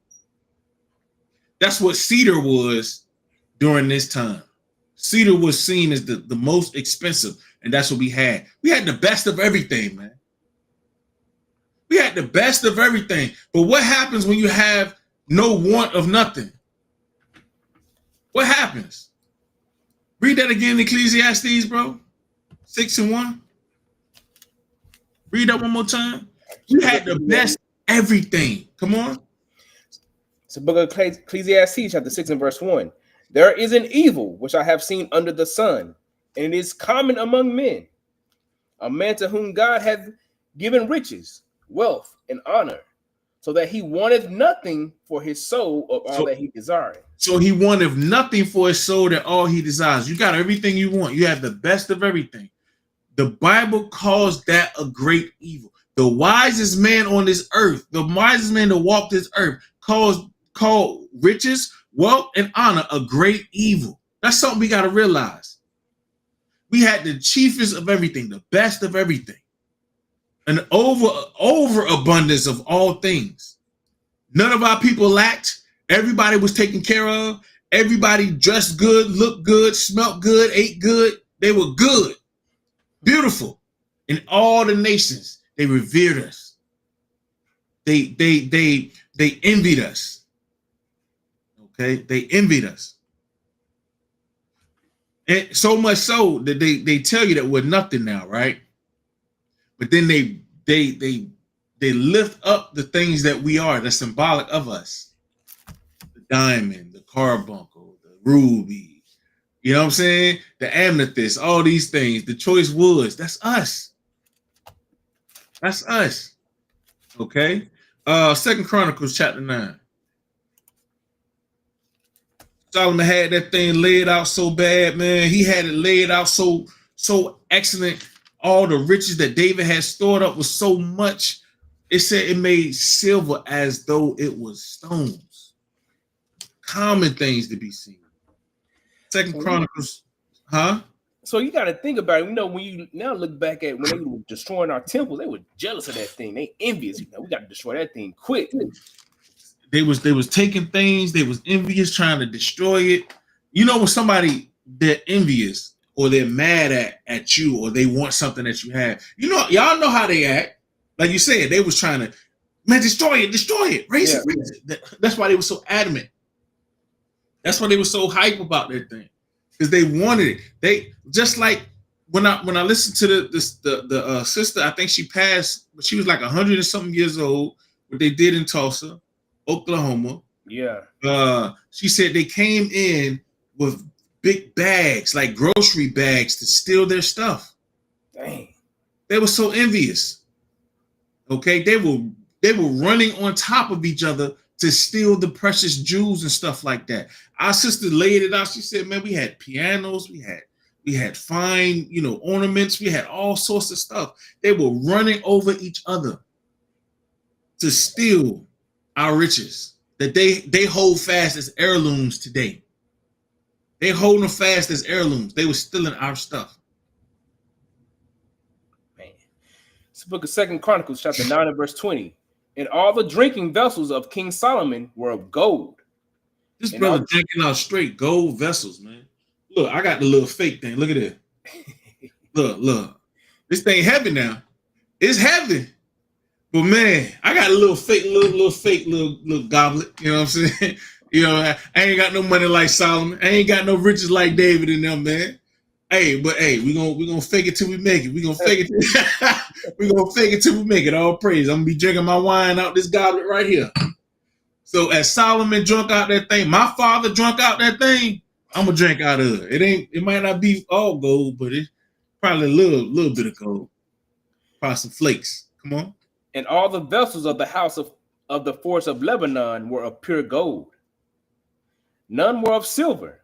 That's what cedar was during this time. Cedar was seen as the most expensive, and that's what we had. We had the best of everything, man. We had the best of everything. But what happens when you have no want of nothing? What happens? Read that again in Ecclesiastes, bro. 6:1. Read that one more time. You had the best everything. Come on. It's the book of Ecclesiastes, chapter 6 and verse 1. There is an evil which I have seen under the sun, and it is common among men. A man to whom God hath given riches, wealth, and honor, so that he wanteth nothing for his soul of all that he desireth. So he wanted nothing for his soul that all he desires. You got everything you want. You have the best of everything. The Bible calls that a great evil. The wisest man on this earth, the wisest man to walk this earth, called riches, wealth, and honor a great evil. That's something we got to realize. We had the chiefest of everything, the best of everything, an overabundance of all things. None of our people lacked. Everybody was taken care of. Everybody dressed good, looked good, smelt good, ate good. They were good, beautiful. In all the nations, they revered us. They envied us. Okay, they envied us. And so much so that they tell you that we're nothing now, right? But then they lift up the things that we are, that's symbolic of us. The diamond, the carbuncle, the ruby, you know what I'm saying? The amethyst, all these things, the choice woods, that's us. That's us. Okay. 2 Chronicles chapter 9. Solomon had that thing laid out so bad, man. He had it laid out so excellent. All the riches that David had stored up was so much. It said it made silver as though it was stones. Common things to be seen. 2 Chronicles, huh? So you got to think about it. You know, when you now look back at when they were destroying our temples, they were jealous of that thing. They envious. You know, we got to destroy that thing quick. They was taking things. They was envious, trying to destroy it. You know, when somebody they're envious or they're mad at you or they want something that you have. You know, y'all know how they act. Like you said, they was trying to, man, destroy it, race it. That's why they were so adamant. That's why they were so hype about that thing, because they wanted it. They just like when I listened to the sister, I think she passed, but she was like 100 and something years old. What they did in Tulsa, Oklahoma. Yeah. She said they came in with big bags, like grocery bags, to steal their stuff. Dang. They were so envious. Okay, they were running on top of each other to steal the precious jewels and stuff like that. Our sister laid it out. She said, man, we had pianos, we had fine, ornaments, we had all sorts of stuff. They were running over each other to steal our riches that they hold fast as heirlooms today. They hold them fast as heirlooms. They were stealing our stuff. Man. It's the book of 2 Chronicles, chapter 9 and verse 20. And all the drinking vessels of King Solomon were of gold. This brother drinking out straight gold vessels, man. Look, I got the little fake thing. Look at it. Look. This thing heavy now. It's heavy. But man, I got a little fake goblet. You know what I'm saying? I ain't got no money like Solomon. I ain't got no riches like David in them, man. Hey, we gonna fake it till we make it. We gonna fake it. We gonna fake it till we make it. All praise. I'm gonna be drinking my wine out this goblet right here. So as Solomon drunk out that thing, my father drunk out that thing, I'm gonna drink out of it. It might not be all gold, but it's probably a little bit of gold. Probably some flakes. Come on. And all the vessels of the house of the forest of Lebanon were of pure gold. None were of silver.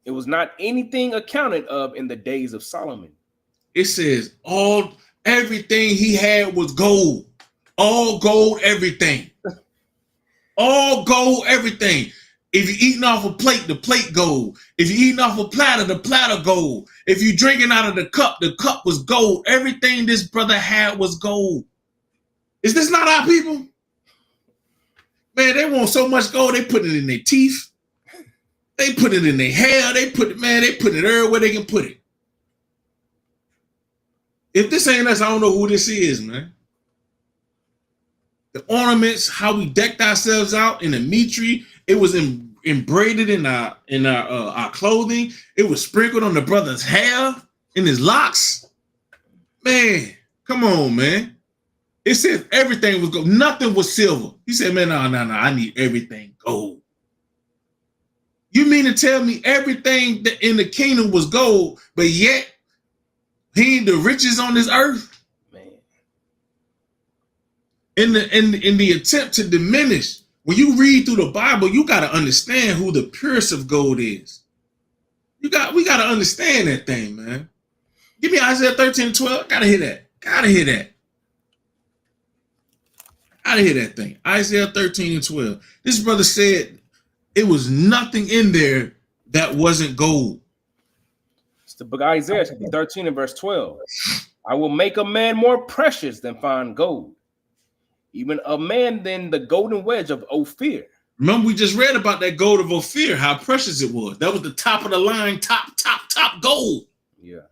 It was not anything accounted of in the days of Solomon. It says everything he had was gold. All gold, everything. All gold, everything. If you're eating off a plate, the plate gold. If you're eating off a platter, the platter gold. If you're drinking out of the cup was gold. Everything this brother had was gold. Is this not our people? Man, they want so much gold, they put it in their teeth. They put it in their hair. They put it everywhere they can put it. If this ain't us, I don't know who this is, man. The ornaments, how we decked ourselves out in the mitri, it was embroidered in our clothing. It was sprinkled on the brother's hair, in his locks. Man, come on, man. It said everything was gold. Nothing was silver. He said, man, no, I need everything gold. You mean to tell me everything that in the kingdom was gold, but yet he ain't the richest on this earth? Man. In the attempt to diminish, when you read through the Bible, you got to understand who the purest of gold is. We got to understand that thing, man. Give me Isaiah 13:12. Gotta hear that. Gotta hear that thing. Isaiah 13:12. This brother said it was nothing in there that wasn't gold. It's the book of Isaiah, chapter 13 and verse 12. I will make a man more precious than fine gold, even a man than the golden wedge of Ophir. Remember, we just read about that gold of Ophir, how precious it was. That was the top of the line, top gold. Yeah.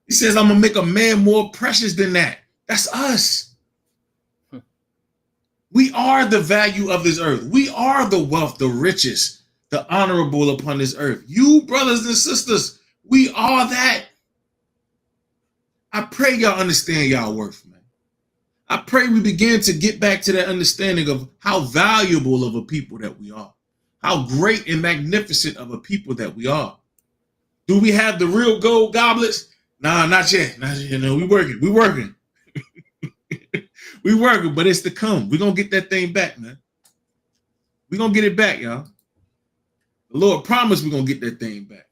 He says, I'm going to make a man more precious than that. That's us. We are the value of this earth. We are the wealth, the richest, the honorable upon this earth. You, brothers and sisters, we are that. I pray y'all understand y'all worth, man. I pray we begin to get back to that understanding of how valuable of a people that we are. How great and magnificent of a people that we are. Do we have the real gold goblets? Nah, not yet. No, we working. We working, but it's to come. We're going to get that thing back, man. We're going to get it back, y'all. The Lord promised we're going to get that thing back.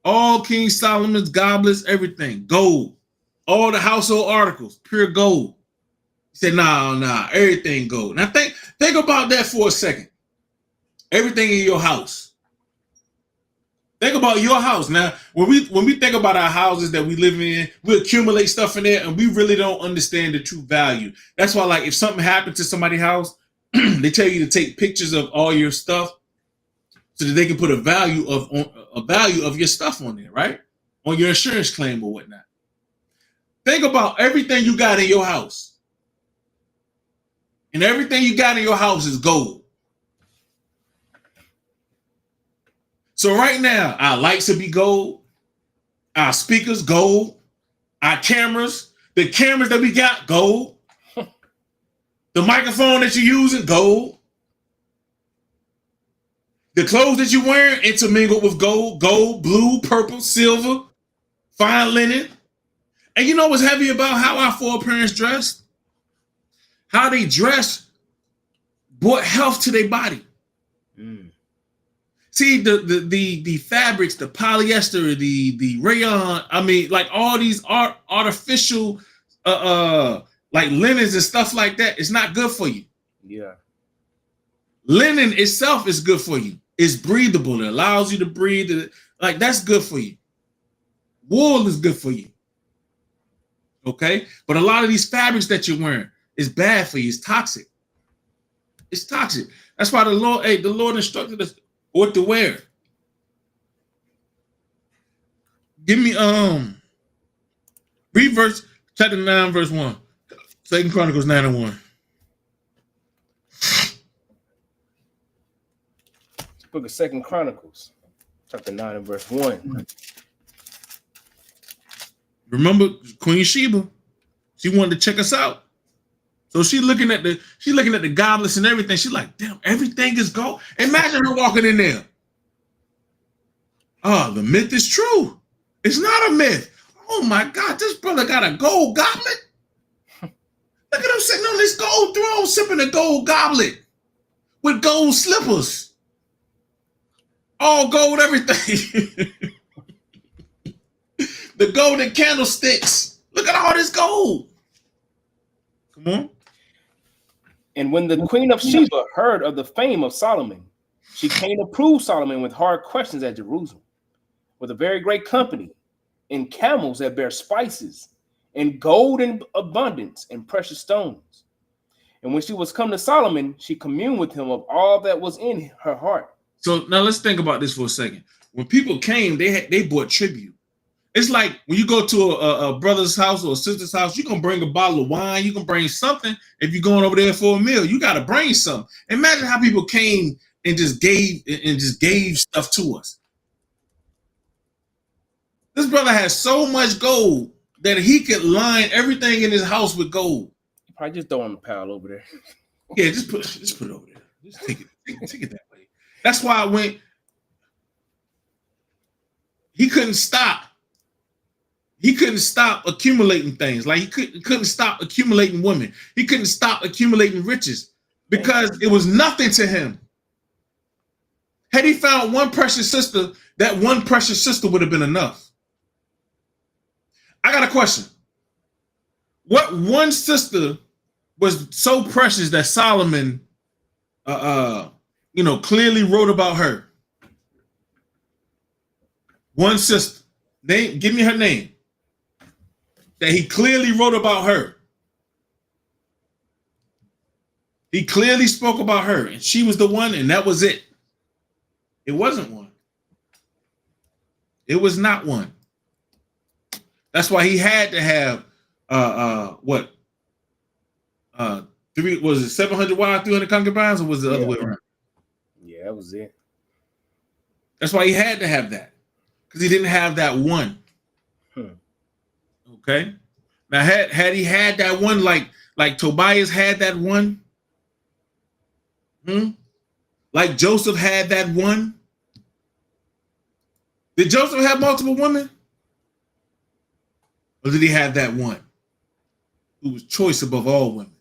All King Solomon's goblets, everything, gold. All the household articles, pure gold. He said, nah, everything gold. Now think about that for a second. Everything in your house. Think about your house. Now, when we think about our houses that we live in, we accumulate stuff in there and we really don't understand the true value. That's why, like, if something happened to somebody's house, they tell you to take pictures of all your stuff so that they can put a value of your stuff on there, right? On your insurance claim or whatnot. Think about everything you got in your house. And everything you got in your house is gold. So right now, our lights will be gold, our speakers gold, our cameras, the cameras that we got gold, the microphone that you're using gold, the clothes that you're wearing intermingled with gold, blue, purple, silver, fine linen. And you know what's heavy about how our foreparents dressed? How they dressed brought health to their body. See, the fabrics, the polyester, the rayon, I mean, like all these artificial like linens and stuff like that, it's not good for you. Yeah. Linen itself is good for you. It's breathable. It allows you to breathe. Like, that's good for you. Wool is good for you. Okay? But a lot of these fabrics that you're wearing is bad for you. It's toxic. It's toxic. That's why the Lord instructed us what to wear. Give me read verse chapter 9, verse 1. 2 Chronicles 9:1. Book of 2 Chronicles, chapter 9 and verse 1. Remember Queen Sheba? She wanted to check us out. So she's looking at the goblets and everything. She's like, damn, everything is gold. Imagine her walking in there. Oh, the myth is true. It's not a myth. Oh my God, this brother got a gold goblet. Look at him sitting on this gold throne, sipping a gold goblet with gold slippers. All gold, everything. The golden candlesticks. Look at all this gold. Come on. And when the queen of Sheba heard of the fame of Solomon, she came to prove Solomon with hard questions at Jerusalem, with a very great company, and camels that bear spices, and gold in abundance, and precious stones. And when she was come to Solomon, she communed with him of all that was in her heart, So now let's think about this for a second. When people came, they brought tribute. It's like when you go to a brother's house or a sister's house, you can bring a bottle of wine, you can bring something. If you're going over there for a meal, you got to bring something. Imagine how people came and just gave stuff to us. This brother has so much gold that he could line everything in his house with gold. Probably just throw on the pile over there. Yeah, just put it over there. Just take it that way. That's why I went. He couldn't stop. He couldn't stop accumulating things. Like he couldn't stop accumulating women. He couldn't stop accumulating riches because it was nothing to him. Had he found one precious sister, that one precious sister would have been enough. I got a question. What one sister was so precious that Solomon, clearly wrote about her? One sister. Give me her name. That he clearly wrote about her. He clearly spoke about her, and she was the one, and that was it. It wasn't one. It was not one. That's why he had to have 700 wives, 300 concubines, or was it the other way around? Yeah, that was it. That's why he had to have that, because he didn't have that one. Okay. Now, had he had that one, like Tobias had that one, like Joseph had that one. Did Joseph have multiple women, or did he have that one who was choice above all women?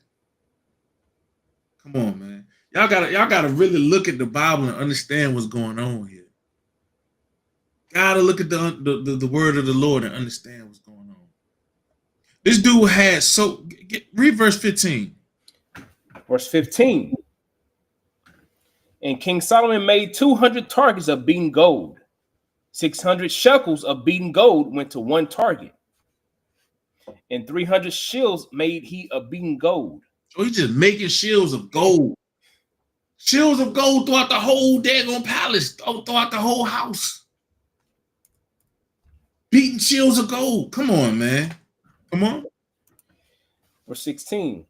Come on, man. Y'all gotta really look at the Bible and understand what's going on here. Gotta look at the word of the Lord and understand what's going on. This dude had read verse 15. Verse 15. And King Solomon made 200 targets of beaten gold. 600 shekels of beaten gold went to one target. And 300 shields made he of beaten gold. So he's just making shields of gold. Shields of gold throughout the whole daggone palace, throughout the whole house. Beating shields of gold. Come on, man. Come on. Verse 16.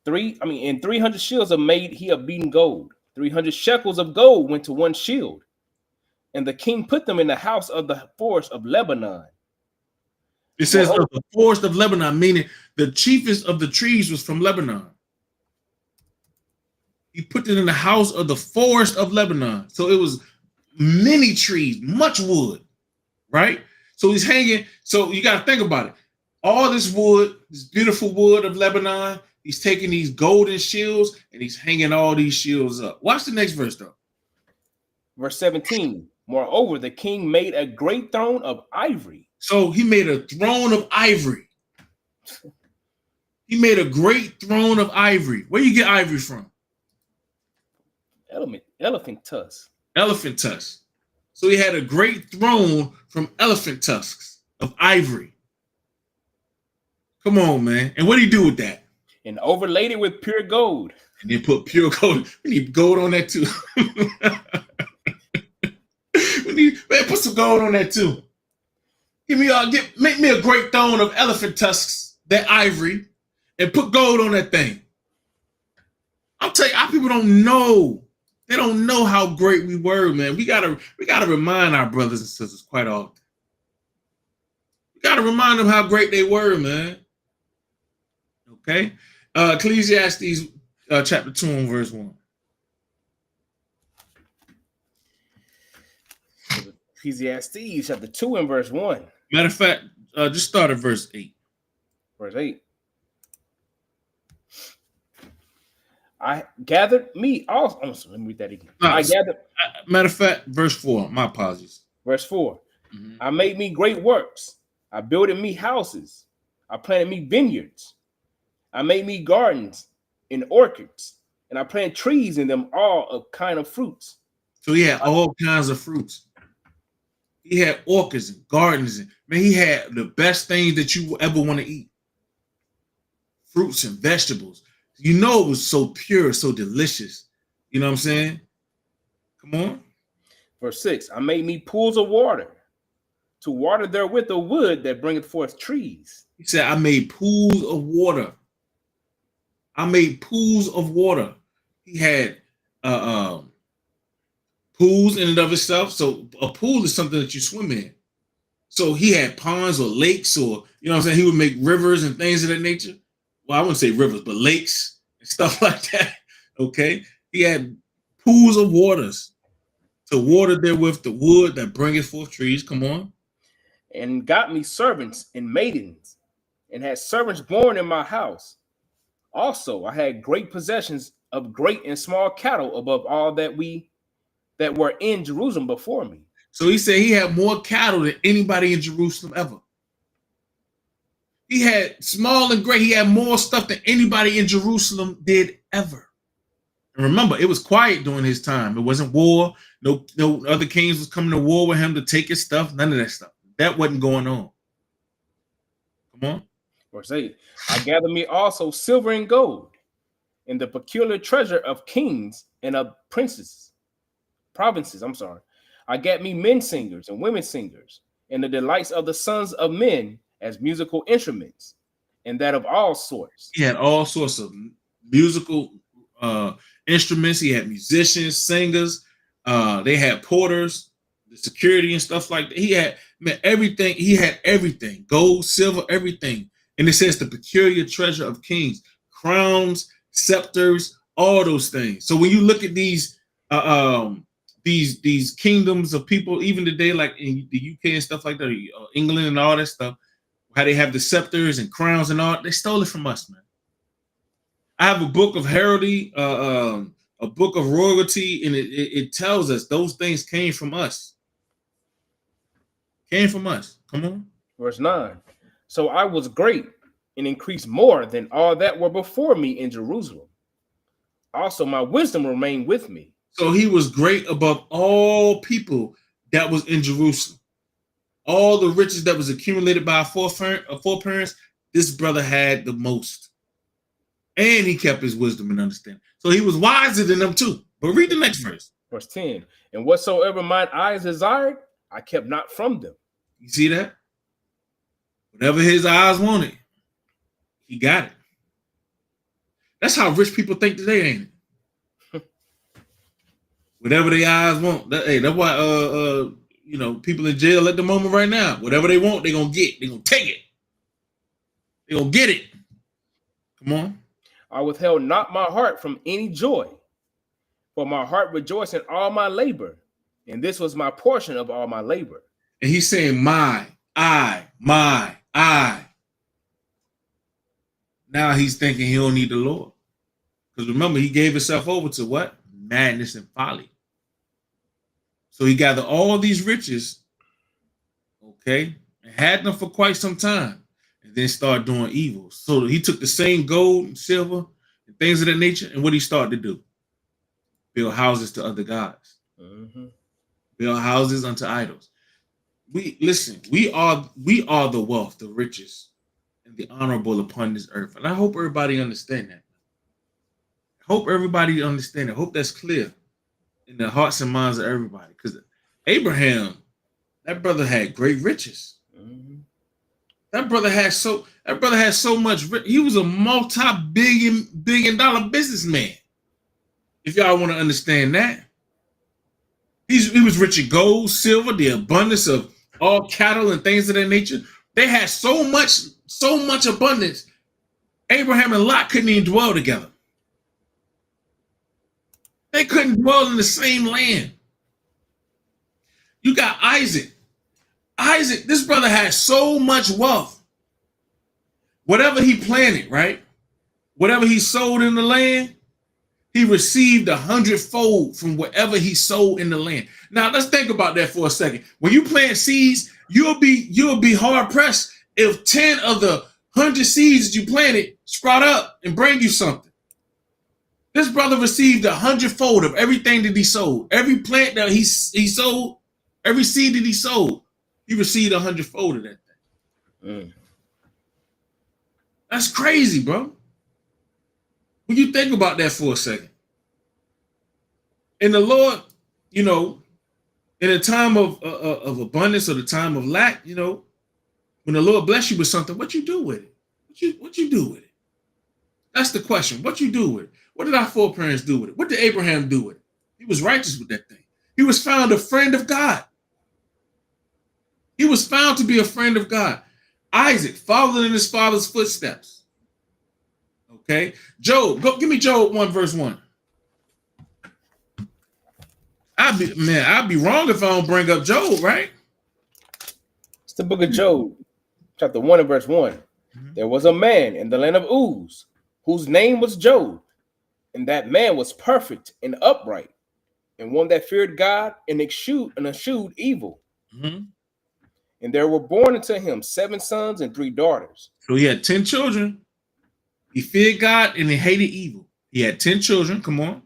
And 300 shields are made he of beaten gold. 300 shekels of gold went to one shield. And the king put them in the house of the forest of Lebanon. It says of the forest of Lebanon, meaning the chiefest of the trees was from Lebanon. He put it in the house of the forest of Lebanon. So it was many trees, much wood, right? So he's hanging. So you got to think about it. All this wood, this beautiful wood of Lebanon, he's taking these golden shields and he's hanging all these shields up. Watch the next verse, though. Verse 17. Moreover, the king made a great throne of ivory. So he made a throne of ivory. He made a great throne of ivory. Where you get ivory from? Elephant tusks. Elephant tusks. So he had a great throne from elephant tusks of ivory. Come on, man. And what did he do with that? And overlaid it with pure gold. And then put pure gold. We need gold on that too. Put some gold on that too. Make me a great throne of elephant tusks, that ivory, and put gold on that thing. I'll tell you, our people don't know. They don't know how great we were, man. We gotta remind our brothers and sisters quite often. We gotta remind them how great they were, man. Okay, Ecclesiastes chapter 2 and verse 1. Ecclesiastes chapter 2 and verse 1. Matter of fact, just start at verse 8. Verse 8. I gathered me also. Let me read that again. Matter of fact, verse 4. My apologies. Verse 4. Mm-hmm. I made me great works. I builded me houses. I planted me vineyards. I made me gardens and orchards. And I planted trees in them, all of kind of fruits. So he had all kinds of fruits. He had orchards and gardens. And, man, he had the best things that you will ever want to eat. Fruits and vegetables. You know it was so pure, so delicious. You know what I'm saying? Come on. Verse 6, I made me pools of water, to water therewith the wood that bringeth forth trees. He said, I made pools of water. I made pools of water. He had pools in and of itself. So a pool is something that you swim in. So he had ponds or lakes, or, you know what I'm saying? He would make rivers and things of that nature. Well, I wouldn't say rivers, but lakes and stuff like that. Okay. He had pools of waters to water therewith the wood that bringeth forth trees. Come on. And got me servants and maidens, and had servants born in my house. Also, I had great possessions of great and small cattle above all that were in Jerusalem before me. So he said he had more cattle than anybody in Jerusalem ever. He had small and great. He had more stuff than anybody in Jerusalem did ever. And remember, it was quiet during his time. It wasn't war. No other kings was coming to war with him to take his stuff. None of that stuff. That wasn't going on. Come on. Verse 8, I gather me also silver and gold, and the peculiar treasure of kings and of provinces. I got me men singers and women singers, and the delights of the sons of men as musical instruments, and that of all sorts. He had all sorts of musical instruments. He had musicians, singers. They had porters, the security and stuff like that. He had everything. He had everything: gold, silver, everything. And it says the peculiar treasure of kings, crowns, scepters, all those things. So when you look at these kingdoms of people, even today, like in the UK and stuff like that, England and all that stuff, how they have the scepters and crowns and all, they stole it from us, man. I have a book of heraldry, a book of royalty, and it tells us those things came from us. Came from us. Come on. Verse 9. So I was great and increased more than all that were before me in Jerusalem. Also, my wisdom remained with me. So he was great above all people that was in Jerusalem. All the riches that was accumulated by our foreparents, this brother had the most. And he kept his wisdom and understanding. So he was wiser than them too. But read the next verse. Verse 10. And whatsoever mine eyes desired, I kept not from them. You see that? Whatever his eyes wanted, he got it. That's how rich people think today, ain't it? Whatever their eyes want. That's why people in jail at the moment right now, whatever they want, they're gonna get. They're gonna take it. They're gonna get it. Come on. I withheld not my heart from any joy, for my heart rejoiced in all my labor, and this was my portion of all my labor. And he's saying, my. Now he's thinking he don't need the Lord. Because remember, he gave himself over to what? Madness and folly. So he gathered all these riches, okay, and had them for quite some time, and then started doing evil. So he took the same gold and silver and things of that nature, and what he started to do? Build houses to other gods. Mm-hmm. Build houses unto idols. We are the wealth, the riches, and the honorable upon this earth. And I hope everybody understand that. I hope everybody understand it. I hope that's clear in the hearts and minds of everybody. Because Abraham, that brother had great riches. Mm-hmm. That brother had so much. He was a multi-billion dollar businessman. If y'all want to understand that. He was rich in gold, silver, the abundance of all cattle and things of that nature. They had so much abundance. Abraham and Lot couldn't even dwell together. They couldn't dwell in the same land. You got Isaac. Isaac, this brother had so much wealth. Whatever he planted, right? Whatever he sowed in the land, he received 100-fold from whatever he sowed in the land. Now let's think about that for a second. When you plant seeds, you'll be hard pressed if 10 of the 100 seeds that you planted sprout up and bring you something. This brother received 100-fold of everything that he sowed. Every plant that he sowed, every seed that he sowed, he received 100-fold of that thing. That's crazy, bro. When you think about that for a second. And the Lord, you know, in a time of abundance or the time of lack, when the Lord bless you with something, what you do with it? What you do with it? That's the question. What you do with it? What did our foreparents do with it? What did Abraham do with it? He was righteous with that thing. He was found a friend of God. He was found to be a friend of God. Isaac followed in his father's footsteps. Okay. Job, give me Job 1 verse 1. I'd be wrong if I don't bring up Job, right? It's the book of Job, chapter 1 and verse 1. Mm-hmm. There was a man in the land of Uz, whose name was Job, and that man was perfect and upright, and one that feared God and eschewed evil. Mm-hmm. And there were born unto him 7 sons and 3 daughters. So he had 10 children. He feared God and he hated evil. He had 10 children. Come on.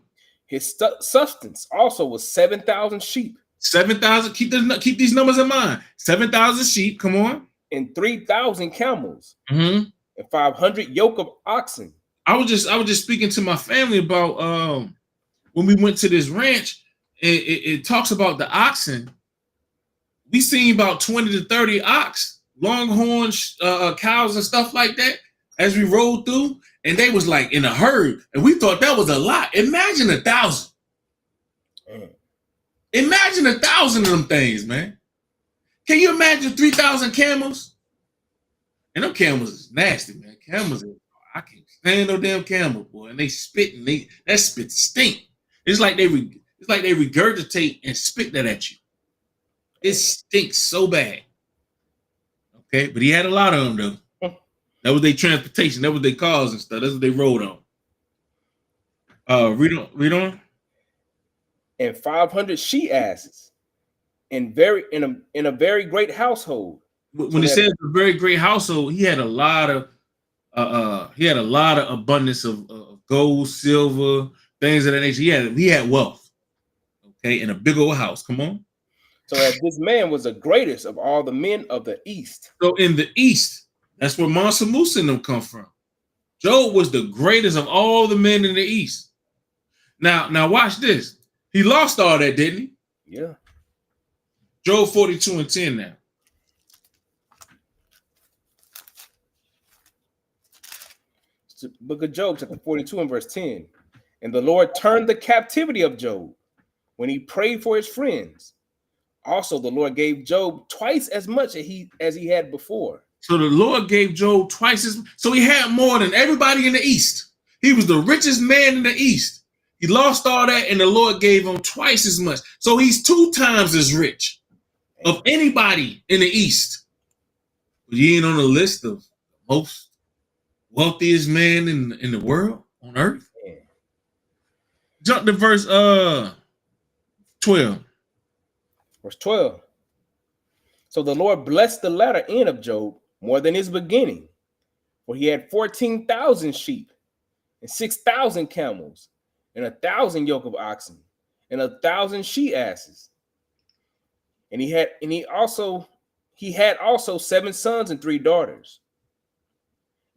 His substance also was 7,000 sheep. 7,000. Keep these numbers in mind. 7,000 sheep. Come on. And 3,000 camels. Mm-hmm. And 500 yoke of oxen. I was just speaking to my family about when we went to this ranch. It talks about the oxen. We seen about 20 to 30 ox, longhorn cows and stuff like that as we rode through, and they was like in a herd, and we thought that was a lot. Imagine 1,000. Imagine 1,000 of them things, man. Can you imagine 3,000 camels? And them camels is nasty, man. I can't stand no damn camel, boy. And they spit, and that spit stink. It's like they regurgitate and spit that at you. It stinks so bad. Okay, but he had a lot of them though. That was their transportation. That was their cars and stuff. That's what they rode on. Read on. And 500 she asses, in a very great household. When he says a very great household, he had a lot of abundance of gold, silver, things of that nature. He had wealth. Okay, in a big old house. Come on. So that this man was the greatest of all the men of the East. So in the East, that's where Mansa Musa and them come from. Job was the greatest of all the men in the East. Now watch this. He lost all that, didn't he? Yeah. Job 42 and 10 now. It's the book of Job, chapter 42 and verse 10. And the Lord turned the captivity of Job when he prayed for his friends. Also, the Lord gave Job twice as much as he had before. So the Lord gave Job twice as much. So he had more than everybody in the East. He was the richest man in the East. He lost all that, and the Lord gave him twice as much. So he's 2 times as rich of anybody in the East. But he ain't on the list of most wealthiest man in the world, on earth. Yeah. Jump to verse 12. Verse 12. So the Lord blessed the latter end of Job more than his beginning, for he had 14,000 sheep and 6,000 camels and 1,000 yoke of oxen and 1,000 she asses. And he had also 7 sons and 3 daughters.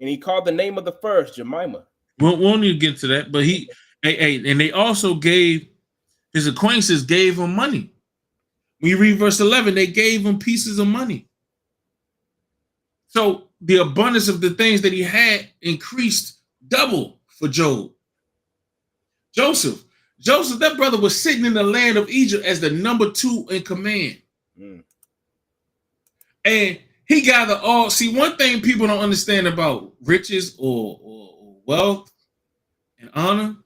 And he called the name of the first Jemima. We won't need to get to that, but and they also his acquaintances gave him money. When you read verse 11, they gave him pieces of money. So the abundance of the things that he had increased double for Job. Joseph, that brother was sitting in the land of Egypt as the number 2 in command. And he gathered all. See, one thing people don't understand about riches or wealth and honor,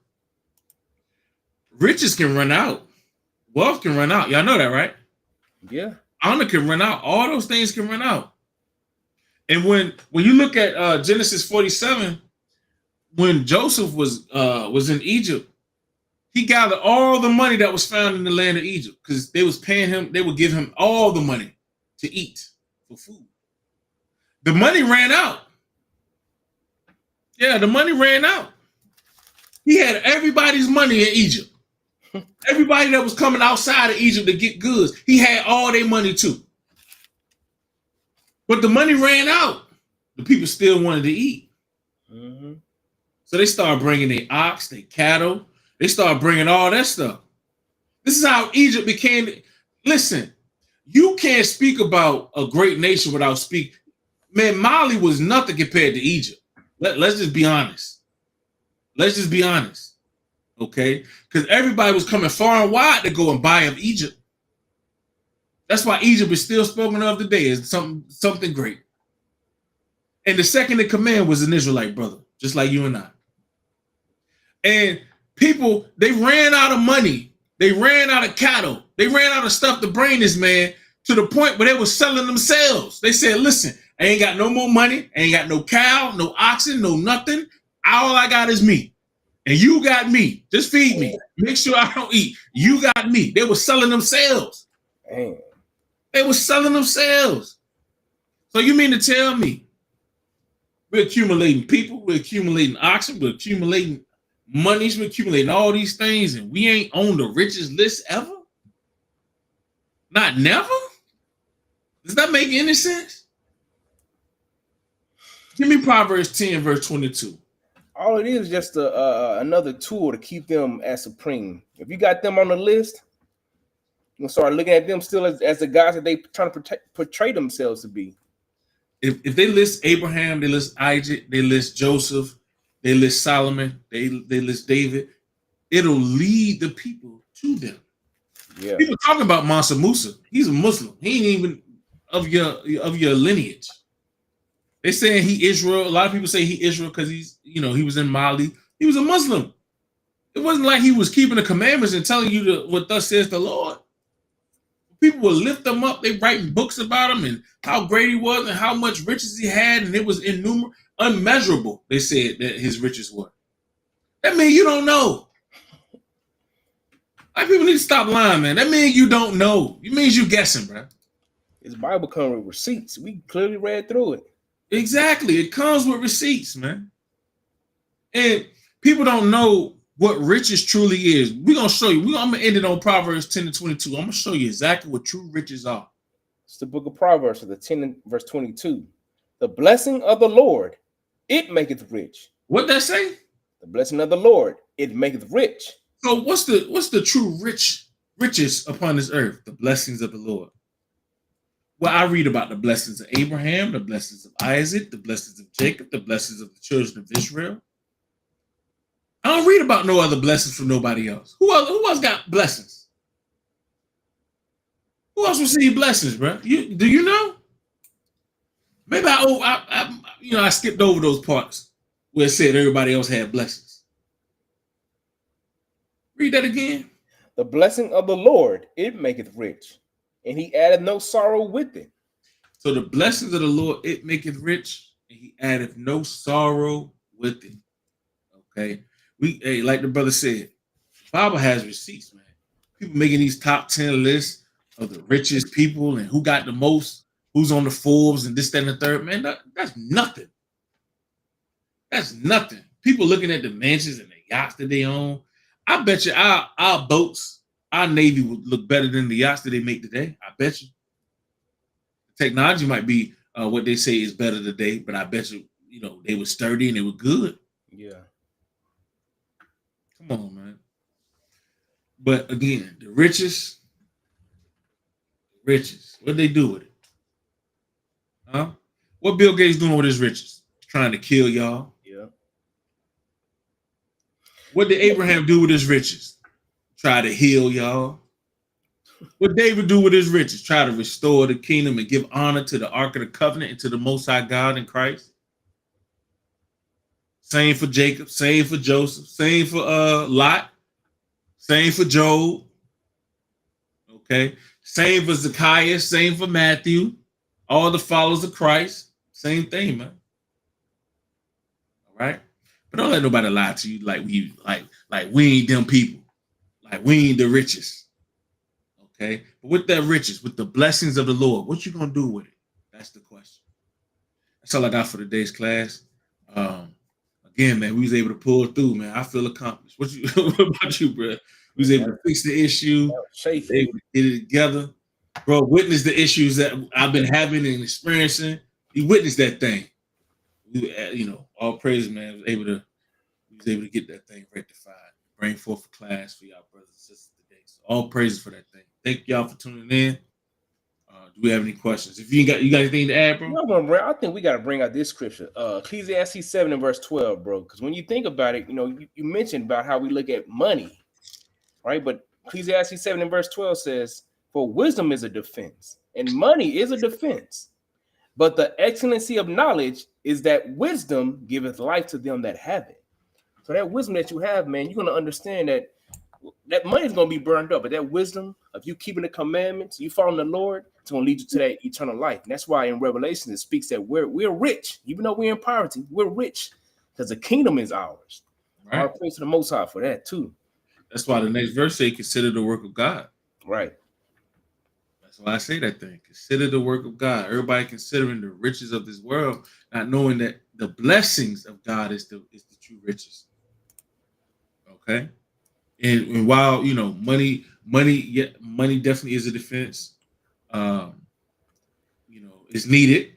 riches can run out. Wealth can run out. Y'all know that, right? Yeah. Honor can run out. All those things can run out. And when you look at Genesis 47, when Joseph was in Egypt, he gathered all the money that was found in the land of Egypt because they was paying him. They would give him all the money to eat for food. The money ran out. Yeah, the money ran out. He had everybody's money in Egypt. Everybody that was coming outside of Egypt to get goods, he had all their money too. But the money ran out. The people still wanted to eat. Mm-hmm. So they started bringing their ox, their cattle. They started bringing all that stuff. This is how Egypt became. Listen, you can't speak about a great nation without speaking. Man, Mali was nothing compared to Egypt. Let's just be honest. Let's just be honest. Okay? Because everybody was coming far and wide to go and buy up Egypt. That's why Egypt is still spoken of today as something great. And the second in command was an Israelite brother, just like you and I. And people, they ran out of money. They ran out of cattle. They ran out of stuff to bring this man to the point where they were selling themselves. They said, listen, I ain't got no more money. I ain't got no cow, no oxen, no nothing. All I got is me. And you got me. Just feed me. Make sure I don't eat. You got me. They were selling themselves. Damn. They were selling themselves. So you mean to tell me we're accumulating people, we're accumulating oxen, we're accumulating monies, we're accumulating all these things, and we ain't on the richest list ever? Not never? Does that make any sense? Give me Proverbs 10, verse 22. All it is just another tool to keep them as supreme. If you got them on the list, you'll start looking at them still as the guys that they trying to portray themselves to be. If they list Abraham, they list Isaac, they list Joseph, they list Solomon, they list David, it'll lead the people to them. Yeah. People talking about Mansa Musa. He's a Muslim. He ain't even of your lineage. They saying he Israel. A lot of people say he Israel because he was in Mali. He was a Muslim. It wasn't like he was keeping the commandments and telling you what thus says the Lord. People will lift them up. They writing books about him and how great he was and how much riches he had, and it was unmeasurable. They said that his riches were. That means you don't know. Like, people need to stop lying, man. That means you don't know. It means you guessing, bro. His Bible comes with receipts. We clearly read through it. Exactly. It comes with receipts, man. And people don't know what riches truly is. We're going to show you. I'm going to end it on Proverbs 10 and 22. I'm going to show you exactly what true riches are. It's the book of Proverbs, the 10 and verse 22. The blessing of the Lord, it maketh rich. What that say? The blessing of the Lord, it maketh rich. So what's the true riches upon this earth? The blessings of the Lord. Well, I read about the blessings of Abraham, the blessings of Isaac, the blessings of Jacob, the blessings of the children of Israel. I don't read about no other blessings from nobody else. Who else got blessings? Who else received blessings, bro? Do you know? Maybe I skipped over those parts where it said everybody else had blessings. Read that again. The blessing of the Lord, it maketh rich, and he addeth no sorrow with it. So the blessings of the Lord, it maketh rich, and he addeth no sorrow with it. Okay. Like the brother said, the Bible has receipts, man. People making these top 10 lists of the richest people and who got the most, who's on the Forbes and this, that, and the third. Man, that's nothing. That's nothing. People looking at the mansions and the yachts that they own. I bet you our boats, our Navy would look better than the yachts that they make today. I bet you. Technology might be what they say is better today, but I bet you, they were sturdy and they were good. Yeah. Come on, man. But again, the richest, what they do with it? Huh? What Bill Gates doing with his riches? Trying to kill y'all. Yeah. What did Abraham do with his riches? Try to heal y'all. What David do with his riches? Try to restore the kingdom and give honor to the Ark of the Covenant and to the Most High God in Christ. Same for Jacob, same for Joseph, same for Lot, same for Job. Okay, same for Zacchaeus, same for Matthew, all the followers of Christ. Same thing, man. All right, but don't let nobody lie to you like we ain't them people, like we ain't the richest. Okay, but with that riches, with the blessings of the Lord, what you gonna do with it? That's the question. That's all I got for today's class. Again, man, we was able to pull through, man. I feel accomplished. What about you, bro? We was able to fix the issue, able to get it together. Bro, witness the issues that I've been having and experiencing. You witnessed that thing. All praise, man. We was able to get that thing rectified. Bring forth a class for y'all brothers and sisters today. So all praises for that thing. Thank y'all for tuning in. Do we have any questions? If you got anything to add, bro? I think we got to bring out this scripture, Ecclesiastes 7 and verse 12, bro. Because when you think about it, you mentioned about how we look at money, right? But Ecclesiastes 7 and verse 12 says, "For wisdom is a defense, and money is a defense. But the excellency of knowledge is that wisdom giveth life to them that have it." So that wisdom that you have, man, you're gonna understand that money is gonna be burned up, but that wisdom of you keeping the commandments, you following the Lord, it's gonna lead you to that eternal life. And that's why in Revelation it speaks that we're rich, even though we're in poverty, we're rich because the kingdom is ours. Right. Our praise to the Most High for that too. That's why the next verse say, "Consider the work of God." Right. That's why I say that thing. Consider the work of God. Everybody considering the riches of this world, not knowing that the blessings of God is the true riches. Okay. And while money definitely is a defense, it's needed.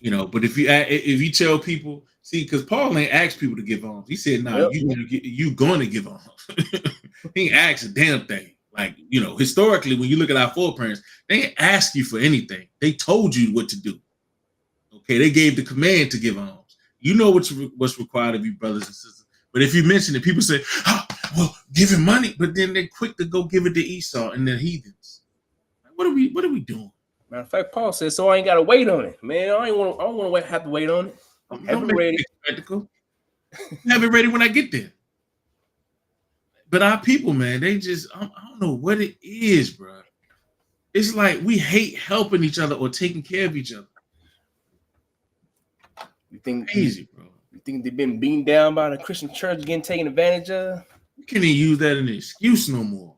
But if you tell people, see, because Paul ain't asked people to give alms. He said, "No, you going to give alms." He ain't asked a damn thing. Like, historically, when you look at our foreparents, they didn't ask you for anything. They told you what to do. Okay, they gave the command to give alms. You know what's required of you, brothers and sisters. But if you mention it, people say, "Oh, well, give him money," but then they're quick to go give it to Esau and the heathens. What are we doing? Matter of fact, Paul says, "So I ain't got to wait on it, man. I don't want to have to wait on it. Have it ready. Have it ready when I get there." But our people, man, they just, I don't know what it is, bro. It's like we hate helping each other or taking care of each other. You think crazy, bro? You think they've been beaten down by the Christian church, getting taken advantage of? We can't even use that as an excuse no more.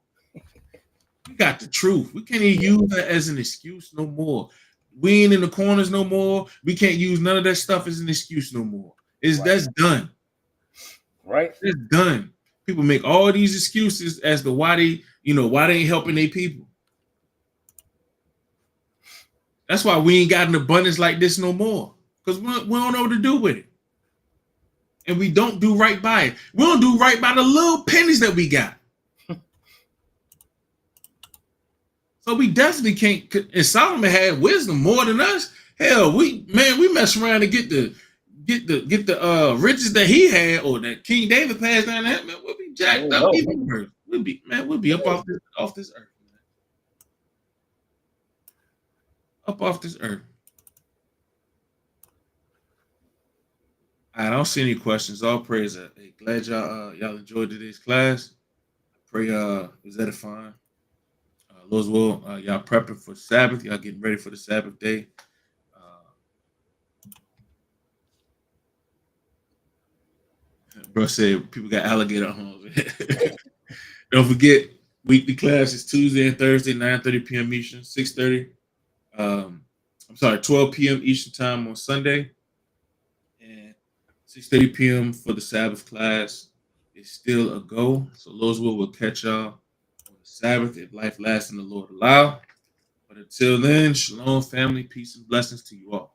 We got the truth. We can't even use that as an excuse no more. We ain't in the corners no more. We can't use none of that stuff as an excuse no more. That's done. Right? It's done. People make all these excuses as to why they ain't helping their people. That's why we ain't got an abundance like this no more. Because we don't know what to do with it. And we don't do right by it. We don't do right by the little pennies that we got. So we definitely can't. And Solomon had wisdom more than us. Hell, we mess around and get the riches that he had, or that King David passed down. That man, we'll be jacked up even worse. We'll be up off this earth, man. Up off this earth. I don't see any questions. All praise. Hey, glad y'all enjoyed today's class. I pray it was edifying. Lord's will, y'all prepping for Sabbath. Y'all getting ready for the Sabbath day. Bro said people got alligator homes. Don't forget, weekly class is Tuesday and Thursday, 9:30 p.m. Eastern, 12 p.m. Eastern time on Sunday. And 6:30 p.m. for the Sabbath class. It's still a go. So Lord's will catch y'all on the Sabbath if life lasts and the Lord allow. But until then, shalom, family, peace, and blessings to you all.